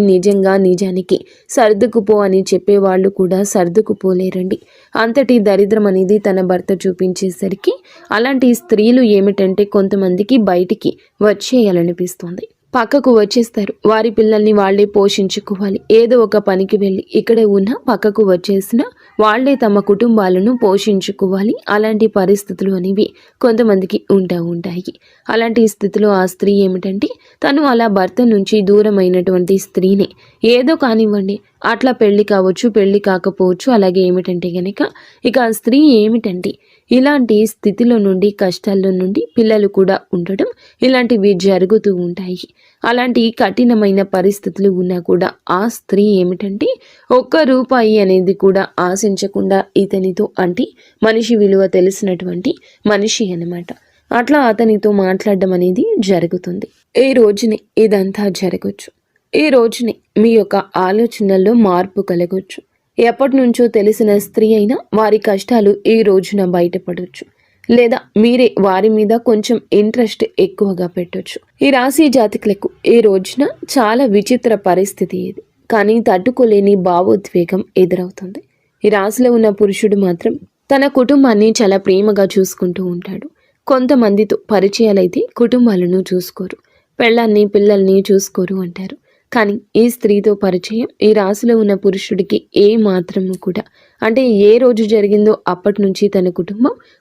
నిజానికి సర్దుకుపో అని చెప్పేవాళ్ళు కూడా సర్దుకుపోలేరండి. అంతటి దరిద్రం అనేది తన భర్త చూపించేసరికి అలాంటి స్త్రీలు ఏమిటంటే కొంతమందికి బయటికి వచ్చేయాలనిపిస్తుంది. పక్కకు వచ్చేస్తారు. వారి పిల్లల్ని వాళ్లే పోషించుకోవాలి. ఏదో ఒక పనికి వెళ్ళి ఇక్కడే ఉన్న పక్కకు వచ్చేసిన వాళ్లే తమ కుటుంబాలను పోషించుకోవాలి. అలాంటి పరిస్థితులు అనేవి కొంతమందికి ఉంటాయి. అలాంటి స్థితిలో ఆ స్త్రీ ఏమిటంటే తను అలా భర్త నుంచి దూరమైనటువంటి స్త్రీని ఏదో కానివ్వండి, అట్లా పెళ్లి కావచ్చు, పెళ్లి కాకపోవచ్చు, అలాగే ఏమిటంటే గనక ఇక ఆ స్త్రీ ఏమిటంటే ఇలాంటి స్థితిలో నుండి, కష్టాల్లో నుండి పిల్లలు కూడా ఉండడం ఇలాంటివి జరుగుతూ ఉంటాయి. అలాంటి కఠినమైన పరిస్థితులు ఉన్నా కూడా ఆ స్త్రీ ఏమిటంటే ₹1 అనేది కూడా ఆశించకుండా ఇతనితో, అంటే మనిషి విలువ తెలిసినటువంటి మనిషి అన్నమాట, అట్లా అతనితో మాట్లాడడం అనేది జరుగుతుంది. ఈ రోజుని ఇదంతా జరగచ్చు. ఈ రోజుని మీ యొక్క ఆలోచనల్లో మార్పు కలగొచ్చు. ఎప్పటి నుంచో తెలిసిన స్త్రీ అయినా వారి కష్టాలు ఈ రోజున బయటపడవచ్చు, లేదా మీరే వారి మీద కొంచెం ఇంట్రెస్ట్ ఎక్కువగా పెట్టొచ్చు. ఈ రాశి జాతకులకు ఈ రోజున చాలా విచిత్ర పరిస్థితి ఇది, కానీ తట్టుకోలేని భావోద్వేగం ఎదురవుతుంది. ఈ రాశిలో ఉన్న పురుషుడు మాత్రం తన కుటుంబాన్ని చాలా ప్రేమగా చూసుకుంటూ ఉంటాడు. కొంతమందితో పరిచయాలైతే కుటుంబాలను చూసుకోరు, పెళ్ళాన్ని పిల్లల్ని చూసుకోరు అంటారు. కానీ ఈ స్త్రీతో పరిచయం ఈ రాశిలో ఉన్న పురుషుడికి ఏ మాత్రము కూడా, అంటే ఏ రోజు జరిగిందో అప్పటి నుంచి తన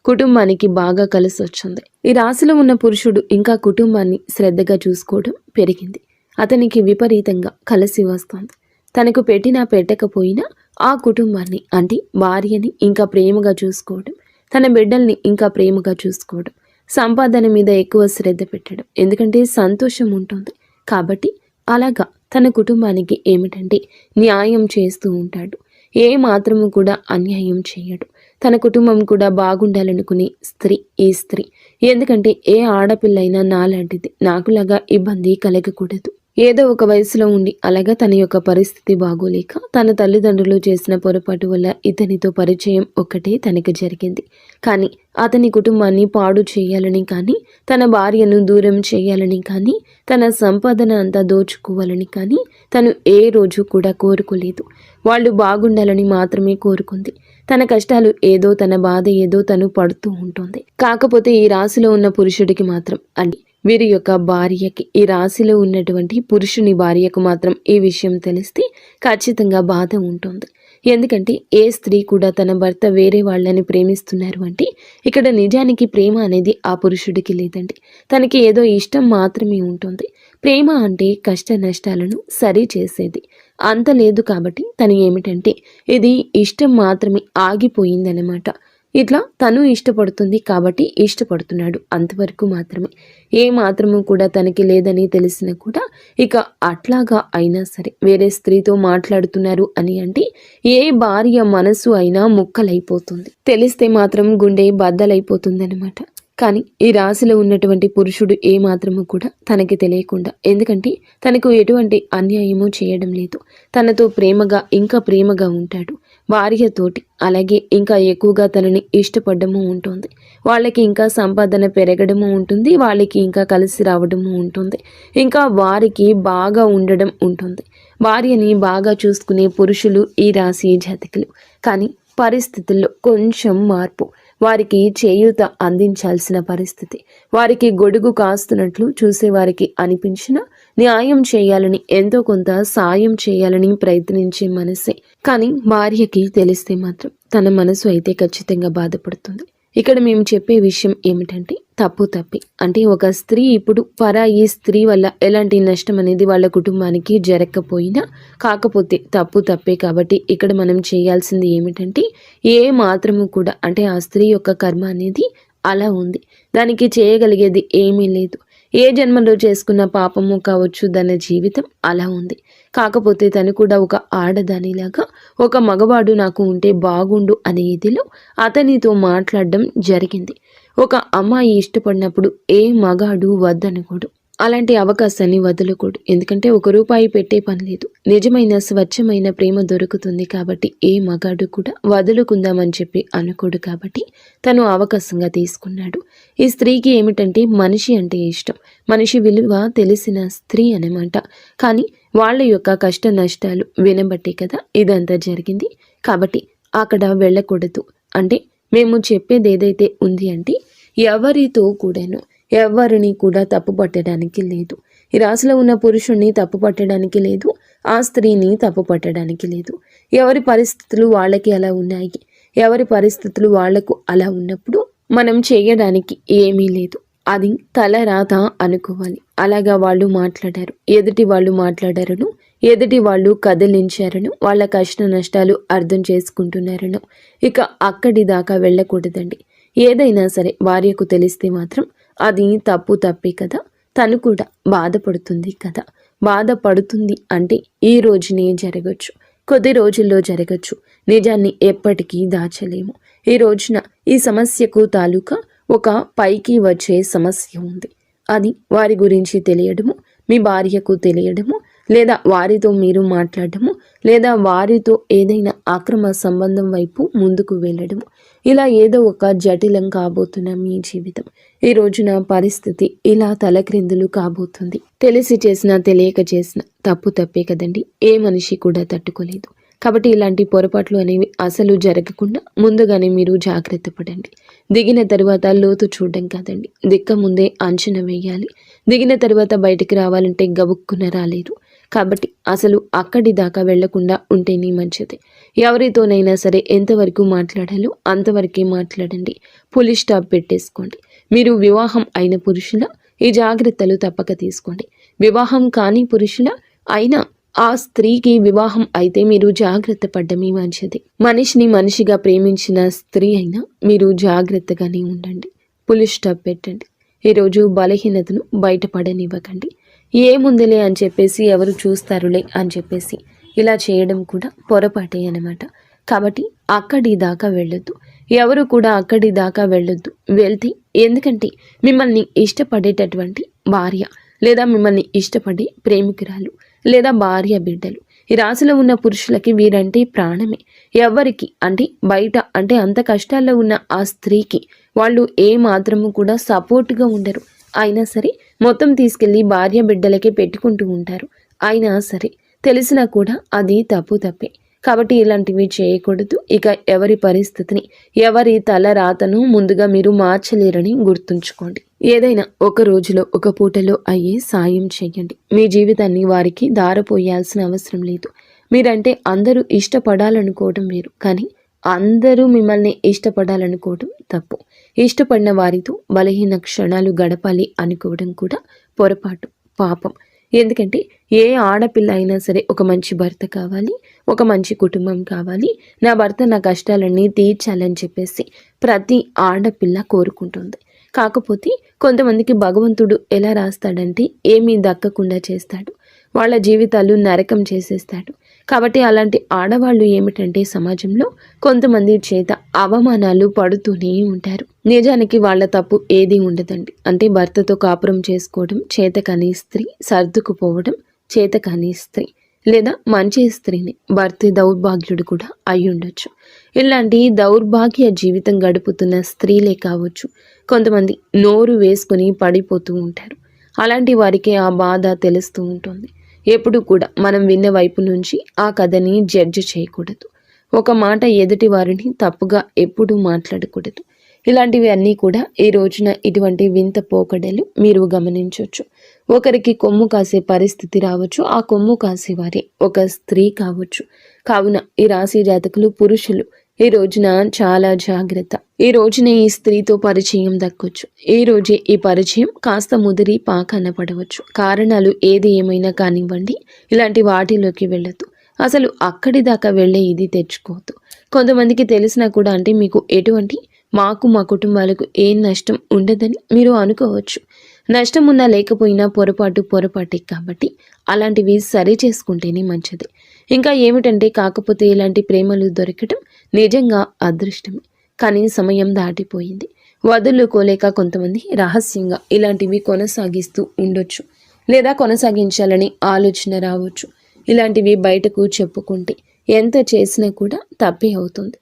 కుటుంబానికి బాగా కలిసి వచ్చింది. ఈ రాశిలో ఉన్న పురుషుడు ఇంకా కుటుంబాన్ని శ్రద్ధగా చూసుకోవడం పెరిగింది. అతనికి విపరీతంగా కలిసి వస్తుంది. తనకు పెట్టినా పెట్టకపోయినా ఆ కుటుంబాన్ని, అంటే భార్యని ఇంకా ప్రేమగా చూసుకోవడం, తన బిడ్డల్ని ఇంకా ప్రేమగా చూసుకోవడం, సంపాదన మీద ఎక్కువ శ్రద్ధ పెట్టడం, ఎందుకంటే సంతోషం ఉంటుంది కాబట్టి అలాగా తన కుటుంబానికి ఏమిటంటే న్యాయం చేస్తూ ఉంటాడు. ఏ మాత్రము కూడా అన్యాయం చేయడు. తన కుటుంబం కూడా బాగుండాలనుకునే స్త్రీ ఈ స్త్రీ. ఎందుకంటే ఏ ఆడపిల్లైనా నాలాంటిది, నాకులాగా ఇబ్బంది కలగకూడదు. ఏదో ఒక వయసులో ఉండి అలాగా తన యొక్క పరిస్థితి బాగోలేక తన తల్లిదండ్రులు చేసిన పొరపాటు వల్ల ఇతనితో పరిచయం ఒక్కటే తనకు జరిగింది. కానీ అతని కుటుంబాన్ని పాడు చేయాలని కానీ, తన భార్యను దూరం చేయాలని కానీ, తన సంపాదన అంతా దోచుకోవాలని కానీ తను ఏ రోజు కూడా కోరుకోలేదు. వాళ్ళు బాగుండాలని మాత్రమే కోరుకుంది. తన కష్టాలు ఏదో, తన బాధ ఏదో తను పడుతూ ఉంటుంది. కాకపోతే ఈ రాశిలో ఉన్న పురుషుడికి మాత్రం, అంటే వీరి యొక్క భార్యకి, ఈ రాశిలో ఉన్నటువంటి పురుషుని భార్యకు మాత్రం ఈ విషయం తెలిస్తే ఖచ్చితంగా బాధ ఉంటుంది. ఎందుకంటే ఏ స్త్రీ కూడా తన భర్త వేరే వాళ్ళని ప్రేమిస్తున్నారు అంటే ఇక్కడ నిజానికి ప్రేమ అనేది ఆ పురుషుడికి లేదండి. తనకి ఏదో ఇష్టం మాత్రమే ఉంటుంది. ప్రేమ అంటే కష్ట నష్టాలను సరి చేసేది అంత లేదు. కాబట్టి తను ఏమిటంటే ఇది ఇష్టం మాత్రమే ఆగిపోయిందనమాట. ఇట్లా తను ఇష్టపడుతుంది కాబట్టి ఇష్టపడుతున్నాడు, అంతవరకు మాత్రమే. ఏ మాత్రము కూడా తనకి లేదని తెలిసినా కూడా ఇక అట్లాగా అయినా సరే వేరే స్త్రీతో మాట్లాడుతున్నారు అని అంటే ఏ భార్య మనసు అయినా ముక్కలైపోతుంది. తెలిస్తే మాత్రం గుండె బద్దలైపోతుందనమాట. కానీ ఈ రాశిలో ఉన్నటువంటి పురుషుడు ఏ మాత్రము కూడా తనకి తెలియకుండా, ఎందుకంటే తనకు ఎటువంటి అన్యాయము చేయడం లేదు, తనతో ప్రేమగా ఇంకా ప్రేమగా ఉంటాడు భార్యతోటి. అలాగే ఇంకా ఎక్కువగా తనని ఇష్టపడము ఉంటుంది. వాళ్ళకి ఇంకా సంపాదన పెరగడము ఉంటుంది, వాళ్ళకి ఇంకా కలిసి రావడము ఉంటుంది, ఇంకా వారికి బాగా ఉండడం ఉంటుంది. భార్యని బాగా చూసుకునే పురుషులు ఈ రాశి జాతకులు. కానీ పరిస్థితుల్లో కొంచెం మార్పు, వారికి చేయూత అందించాల్సిన పరిస్థితి, వారికి గొడుగు కాస్తున్నట్లు చూసేవారికి అనిపించిన న్యాయం చేయాలని, ఎంతో కొంత సాయం చేయాలని ప్రయత్నించే మనసే. కానీ భార్యకి తెలిస్తే మాత్రం తన మనసు అయితే ఖచ్చితంగా బాధపడుతుంది. ఇక్కడ మేము చెప్పే విషయం ఏమిటంటే తప్పు తప్పి, అంటే ఒక స్త్రీ ఇప్పుడు పరాయి స్త్రీ వల్ల ఎలాంటి నష్టం అనేది వాళ్ళ కుటుంబానికి జరగకపోయినా, కాకపోతే తప్పు తప్పే. కాబట్టి ఇక్కడ మనం చేయాల్సింది ఏమిటంటే ఏ మాత్రము కూడా, అంటే ఆ స్త్రీ యొక్క కర్మ అనేది అలా ఉంది, దానికి చేయగలిగేది ఏమీ లేదు. ఏ జన్మలో చేసుకున్న పాపము కావచ్చు, దాని జీవితం అలా ఉంది. కాకపోతే తను కూడా ఒక ఆడదానిలాగా ఒక మగవాడు నాకు ఉంటే బాగుండు అనే ఇదిలో అతనితో మాట్లాడడం జరిగింది. ఒక అమ్మాయి ఇష్టపడినప్పుడు ఏ మగాడు వద్దనుకోడు. అలాంటి అవకాశాన్ని వదలకూడదు. ఎందుకంటే ఒక రూపాయి పెట్టే పని లేదు. నిజమైన స్వచ్ఛమైన ప్రేమ దొరుకుతుంది కాబట్టి ఏ మగాడు కూడా వదులుకుందామని చెప్పి అనుకోడు కాబట్టి తను అవకాశంగా తీసుకున్నాడు. ఈ స్త్రీకి ఏమిటంటే మనిషి అంటే ఇష్టం. మనిషి విలువ తెలిసిన స్త్రీ అన్నమాట. కానీ వాళ్ళ యొక్క కష్ట నష్టాలు వినబట్టే కదా ఇదంతా జరిగింది. కాబట్టి అక్కడ వెళ్ళకూడదు. అంటే మేము చెప్పేది ఏదైతే ఉంది అంటే ఎవరితో కూడాను ఎవరిని కూడా తప్పు పట్టడానికి లేదు. ఈ రాశిలో ఉన్న పురుషుణ్ణి తప్పు పట్టడానికి లేదు, ఆ స్త్రీని తప్పు పట్టడానికి లేదు. ఎవరి పరిస్థితులు వాళ్ళకి అలా ఉన్నాయి. ఎవరి పరిస్థితులు వాళ్లకు అలా ఉన్నప్పుడు మనం చేయడానికి ఏమీ లేదు. అది తలరాత అనుకోవాలి. అలాగా వాళ్ళు మాట్లాడారు, ఎదుటి వాళ్ళు మాట్లాడారను, ఎదుటి వాళ్ళు కదిలించారను, వాళ్ళ కష్ట నష్టాలు అర్థం చేసుకుంటున్నారను ఇక అక్కడి దాకా వెళ్ళకూడదండి. ఏదైనా సరే భార్యకు తెలిస్తే మాత్రం అది తప్పే కదా. తను కూడా బాధపడుతుంది కదా. బాధపడుతుంది అంటే ఈ రోజునే జరగచ్చు, కొద్ది రోజుల్లో జరగచ్చు. నిజాన్ని ఎప్పటికీ దాచలేము. ఈ రోజున ఈ సమస్యకు తాలూకా ఒక పైకి వచ్చే సమస్య ఉంది. అది వారి గురించి తెలియడము, మీ భార్యకు తెలియడము, లేదా వారితో మీరు మాట్లాడము, లేదా వారితో ఏదైనా అక్రమ సంబంధం వైపు ముందుకు వెళ్ళడము, ఇలా ఏదో ఒక జటిలం కాబోతున్న మీ జీవితం ఈ రోజున పరిస్థితి ఇలా తలక్రిందులు కాబోతుంది. తెలిసి చేసినా తెలియక చేసిన తప్పే కదండి. ఏ మనిషి కూడా తట్టుకోలేదు. కాబట్టి ఇలాంటి పొరపాట్లు అనేవి అసలు జరగకుండా ముందుగానే మీరు జాగ్రత్త పడండి. దిగిన తర్వాత లోతు చూడడం కాదండి, దిక్క ముందే అంచనా వేయాలి. దిగిన తర్వాత బయటికి రావాలంటే గబుక్కున రాలేదు. కాబట్టి అసలు అక్కడి దాకా వెళ్లకుండా ఉంటేనే మంచిది. ఎవరితోనైనా సరే ఎంతవరకు మాట్లాడాలో అంతవరకే మాట్లాడండి. పులి స్టాప్ పెట్టేసుకోండి. మీరు వివాహం అయిన పురుషుల ఈ జాగ్రత్తలు తప్పక తీసుకోండి. వివాహం కాని పురుషుల అయినా ఆ స్త్రీకి వివాహం అయితే మీరు జాగ్రత్త పడ్డమే మంచిది. మనిషిని మనిషిగా ప్రేమించిన స్త్రీ అయినా మీరు జాగ్రత్తగానే ఉండండి. పులి స్టాప్ పెట్టండి. ఈరోజు బలహీనతను బయటపడనివ్వకండి. ఏముందిలే అని చెప్పేసి ఎవరు చూస్తారులే అని చెప్పేసి ఇలా చేయడం కూడా పొరపాటే అన్నమాట. కాబట్టి అక్కడి దాకా వెళ్ళొద్దు. ఎవరు కూడా అక్కడి దాకా వెళ్ళొద్దు. వెళ్తే ఎందుకంటే మిమ్మల్ని ఇష్టపడేటటువంటి భార్య లేదా మిమ్మల్ని ఇష్టపడే ప్రేమికురాలు లేదా భార్య బిడ్డలు ఈ రాశిలో ఉన్న పురుషులకి వీరంటే ప్రాణమే. ఎవరికి అంటే బయట అంటే అంత కష్టాల్లో ఉన్న ఆ స్త్రీకి వాళ్ళు ఏ మాత్రము కూడా సపోర్ట్గా ఉండరు. అయినా సరే మొత్తం తీసుకెళ్ళి భార్య బిడ్డలకే పెట్టుకుంటూ ఉంటారు. అయినా సరే తెలిసినా కూడా అది తప్పే. కాబట్టి ఇలాంటివి చేయకూడదు. ఇక ఎవరి పరిస్థితిని ఎవరి తల రాతను ముందుగా మీరు మార్చలేరని గుర్తుంచుకోండి. ఏదైనా ఒక రోజులో ఒక పూటలో అయ్యే సాయం చేయండి. మీ జీవితాన్ని వారికి దారపోయాల్సిన అవసరం లేదు. మీరంటే అందరూ ఇష్టపడాలనుకోవడం వేరు, కానీ అందరూ మిమ్మల్ని ఇష్టపడాలనుకోవడం తప్పు. ఇష్టపడిన వారితో బలహీన క్షణాలు గడపాలి అనుకోవడం కూడా పొరపాటు, పాపం. ఎందుకంటే ఏ ఆడపిల్ల అయినా సరే ఒక మంచి భర్త కావాలి, ఒక మంచి కుటుంబం కావాలి, నా భర్త నా కష్టాలన్నీ తీర్చాలని చెప్పేసి ప్రతి ఆడపిల్ల కోరుకుంటుంది. కాకపోతే కొంతమందికి భగవంతుడు ఎలా రాస్తాడంటే ఏమీ దక్కకుండా చేస్తాడు. వాళ్ళ జీవితాలు నరకం చేసేస్తాడు. కాబట్టి అలాంటి ఆడవాళ్ళు ఏమిటంటే సమాజంలో కొంతమంది చేత అవమానాలు పడుతూనే ఉంటారు. నిజానికి వాళ్ళ తప్పు ఏది ఉండదండి. అంటే భర్తతో కాపురం చేసుకోవడం చేతకాని స్త్రీ, సర్దుకుపోవడం చేతకాని స్త్రీ, లేదా మంచి స్త్రీని భర్త దౌర్భాగ్యుడు కూడా అయి ఉండొచ్చు. ఇలాంటి దౌర్భాగ్య జీవితం గడుపుతున్న స్త్రీలే కావచ్చు. కొంతమంది నోరు వేసుకుని పడిపోతూ ఉంటారు. అలాంటి వారికి ఆ బాధ తెలుస్తూ ఉంటుంది. ఎప్పుడు కూడా మనం విన్న వైపు నుంచి ఆ కథని జడ్జి చేయకూడదు. ఒక మాట ఎదుటి వారిని తప్పుగా ఎప్పుడూ మాట్లాడకూడదు. ఇలాంటివి అన్నీ కూడా ఈ రోజున ఇటువంటి వింత పోకడలు మీరు గమనించవచ్చు. ఒకరికి కొమ్ము కాసే పరిస్థితి రావచ్చు. ఆ కొమ్ము కాసేవారే ఒక స్త్రీ కావచ్చు. కావున ఈ రాశి జాతకులు పురుషులు ఈ రోజున చాలా జాగ్రత్త. ఈ రోజునే ఈ స్త్రీతో పరిచయం దక్కొచ్చు. ఈ రోజే ఈ పరిచయం కాస్త ముదిరి పాకన పడవచ్చు. కారణాలు ఏది ఏమైనా కానివ్వండి, ఇలాంటి వాటిలోకి వెళ్ళొద్దు. అసలు అక్కడి దాకా వెళ్ళే ఇది తెచ్చుకోవద్దు. కొంతమందికి తెలిసినా కూడా అంటే మీకు ఎటువంటి మాకు మా కుటుంబాలకు ఏం నష్టం ఉండదని మీరు అనుకోవచ్చు. నష్టం ఉన్నా లేకపోయినా పొరపాటే కాబట్టి అలాంటివి సరి చేసుకుంటేనే మంచిది. ఇంకా ఏమిటంటే కాకపోతే ఇలాంటి ప్రేమలు దొరకటం నిజంగా అదృష్టమే. కానీ సమయం దాటిపోయింది. వదులుకోలేక కొంతమంది రహస్యంగా ఇలాంటివి కొనసాగిస్తూ ఉండొచ్చు, లేదా కొనసాగించాలని ఆలోచన రావచ్చు. ఇలాంటివి బయటకు చెప్పుకుంటే ఎంత చేసినా కూడా తప్పే అవుతుంది.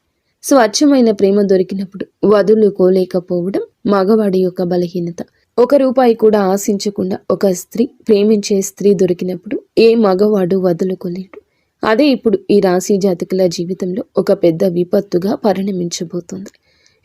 స్వచ్ఛమైన ప్రేమ దొరికినప్పుడు వదులుకోలేకపోవడం మగవాడి యొక్క బలహీనత. ₹1 కూడా ఆశించకుండా ఒక స్త్రీ, ప్రేమించే స్త్రీ దొరికినప్పుడు ఏ మగవాడు వదులుకోలేడు. అదే ఇప్పుడు ఈ రాశి జాతకుల జీవితంలో ఒక పెద్ద విపత్తుగా పరిణమించబోతుంది.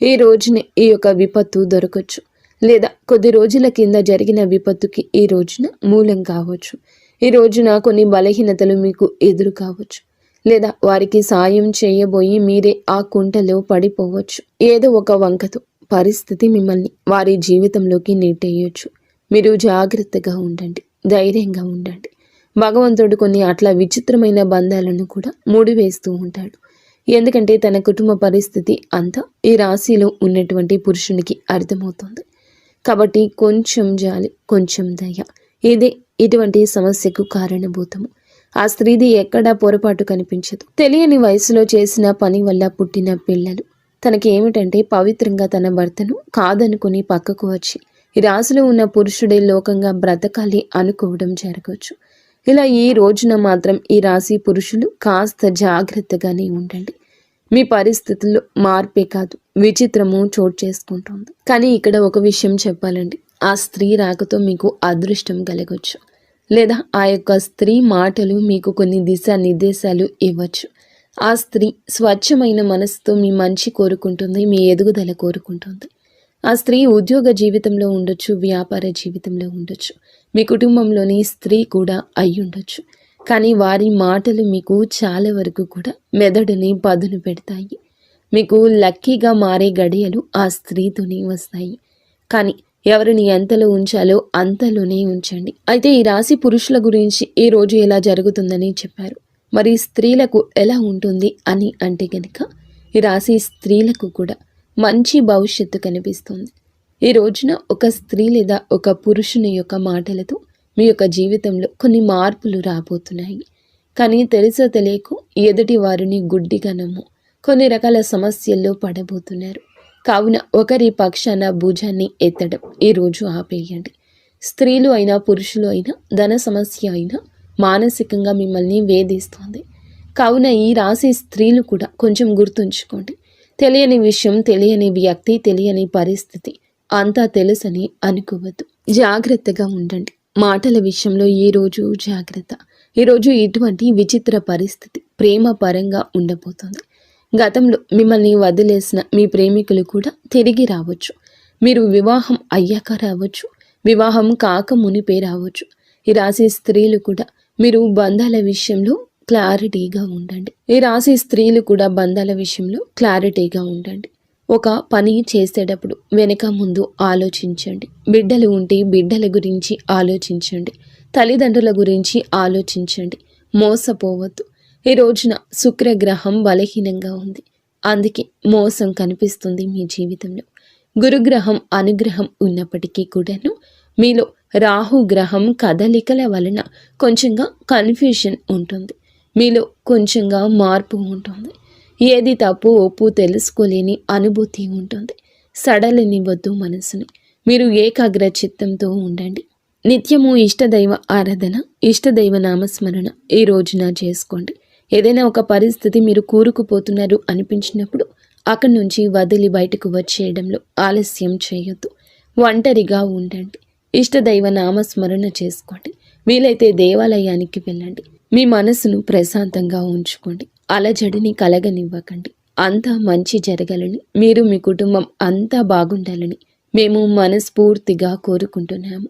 ఈ రోజునే ఈ యొక్క విపత్తు దొరకచ్చు, లేదా కొద్ది రోజుల కింద జరిగిన విపత్తుకి ఈ రోజున మూలం కావచ్చు. ఈ రోజున కొన్ని బలహీనతలు మీకు ఎదురు కావచ్చు, లేదా వారికి సాయం చేయబోయి మీరే ఆ కుంటలో పడిపోవచ్చు. ఏదో ఒక వంకతో పరిస్థితి మిమ్మల్ని వారి జీవితంలోకి నెట్టేయొచ్చు. మీరు జాగ్రత్తగా ఉండండి, ధైర్యంగా ఉండండి. భగవంతుడు కొన్ని అట్లా విచిత్రమైన బంధాలను కూడా ముడివేస్తూ ఉంటాడు. ఎందుకంటే తన కుటుంబ పరిస్థితి అంతా ఈ రాశిలో ఉన్నటువంటి పురుషునికి అర్థమవుతుంది. కాబట్టి కొంచెం జాలి, కొంచెం దయ, ఇదే ఇటువంటి సమస్యకు కారణభూతము. ఆ స్త్రీది ఎక్కడా పొరపాటు కనిపించదు. తెలియని వయసులో చేసిన పని వల్ల పుట్టిన పిల్లలు. తనకి ఏమిటంటే పవిత్రంగా తన భర్తను కాదనుకుని పక్కకు వచ్చి ఈ రాశిలో ఉన్న పురుషుడే లోకంగా బ్రతకాలి అనుకోవడం జరగవచ్చు. ఇలా ఈ రోజున మాత్రం ఈ రాశి పురుషులు కాస్త జాగ్రత్తగానే ఉండండి. మీ పరిస్థితుల్లో మార్పే కాదు, విచిత్రము చోటు చేసుకుంటుంది. కానీ ఇక్కడ ఒక విషయం చెప్పాలండి. ఆ స్త్రీ రాకతో మీకు అదృష్టం కలగొచ్చు, లేదా ఆ యొక్క స్త్రీ మాటలు మీకు కొన్ని దిశానిర్దేశాలు ఇవ్వచ్చు. ఆ స్త్రీ స్వచ్ఛమైన మనసుతో మీ మంచి కోరుకుంటుంది, మీ ఎదుగుదల కోరుకుంటుంది. ఆ స్త్రీ ఉద్యోగ జీవితంలో ఉండొచ్చు, వ్యాపార జీవితంలో ఉండొచ్చు, మీ కుటుంబంలోని స్త్రీ కూడా అయి ఉండొచ్చు. కానీ వారి మాటలు మీకు చాలా వరకు కూడా మెదడుని పదును పెడతాయి. మీకు లక్కీగా మారే గడియలు ఆ స్త్రీతోనే వస్తాయి. కానీ ఎవరిని ఎంతలో ఉంచాలో అంతలోనే ఉంచండి. అయితే ఈ రాశి పురుషుల గురించి ఈ రోజు ఎలా జరుగుతుందని చెప్పారు. మరి స్త్రీలకు ఎలా ఉంటుంది అని అంటే కనుక ఈ రాశి స్త్రీలకు కూడా మంచి భవిష్యత్తు కనిపిస్తుంది. ఈ రోజున ఒక స్త్రీ లేదా ఒక పురుషుని యొక్క మాటలతో మీ యొక్క జీవితంలో కొన్ని మార్పులు రాబోతున్నాయి. కానీ తెలుసో తెలియకో ఎదుటి వారిని గుడ్డిగా నమ్ము కొన్ని రకాల సమస్యల్లో పడబోతున్నారు. కావున ఒకరి పక్షాన భుజాన్ని ఎత్తడం ఈరోజు ఆపేయండి. స్త్రీలు అయినా పురుషులు అయినా ధన సమస్య అయినా మానసికంగా మిమ్మల్ని వేధిస్తుంది. కావున ఈ రాశి స్త్రీలు కూడా కొంచెం గుర్తుంచుకోండి. తెలియని విషయం, తెలియని వ్యక్తి, తెలియని పరిస్థితి అంతా తెలుసని అనుకోవద్దు. జాగ్రత్తగా ఉండండి. మాటల విషయంలో ఈరోజు జాగ్రత్త. ఈరోజు ఇటువంటి విచిత్ర పరిస్థితి ప్రేమ పరంగా ఉండబోతుంది. గతంలో మిమ్మల్ని వదిలేసిన మీ ప్రేమికులు కూడా తిరిగి రావచ్చు. మీరు వివాహం అయ్యాక రావచ్చు, వివాహం కాక మునిపే రావచ్చు. ఈ రాశి స్త్రీలు కూడా మీరు బంధాల విషయంలో క్లారిటీగా ఉండండి. ఈ రాశి స్త్రీలు కూడా బంధాల విషయంలో క్లారిటీగా ఉండండి. ఒక పని చేసేటప్పుడు వెనక ముందు ఆలోచించండి. బిడ్డలు ఉంటే బిడ్డల గురించి ఆలోచించండి. తల్లిదండ్రుల గురించి ఆలోచించండి. మోసపోవద్దు. ఈ రోజున శుక్రగ్రహం బలహీనంగా ఉంది, అందుకే మోసం కనిపిస్తుంది మీ జీవితంలో. గురుగ్రహం అనుగ్రహం ఉన్నప్పటికీ కూడాను మీలో రాహుగ్రహం కదలికల వలన కొంచెంగా కన్ఫ్యూషన్ ఉంటుంది. మీలో కొంచెంగా మార్పు ఉంటుంది. ఏది తప్పు ఒప్పు తెలుసుకోలేని అనుభూతి ఉంటుంది. సడలనివ్వద్దు మనసుని. మీరు ఏకాగ్ర చిత్తంతో ఉండండి. నిత్యము ఇష్టదైవ ఆరాధన, ఇష్టదైవ నామస్మరణ ఈ రోజున చేసుకోండి. ఏదైనా ఒక పరిస్థితి మీరు కూరుకుపోతున్నారు అనిపించినప్పుడు అక్కడి నుంచి వదిలి బయటకు వచ్చేయడంలో ఆలస్యం చేయొద్దు. ఒంటరిగా ఉండండి. ఇష్టదైవ నామస్మరణ చేసుకోండి. వీలైతే దేవాలయానికి వెళ్ళండి. మీ మనసును ప్రశాంతంగా ఉంచుకోండి. అలజడిని కలగనివ్వకండి. అంతా మంచి జరగాలని, మీరు మీ కుటుంబం అంతా బాగుండాలని మేము మనస్ఫూర్తిగా కోరుకుంటున్నాము.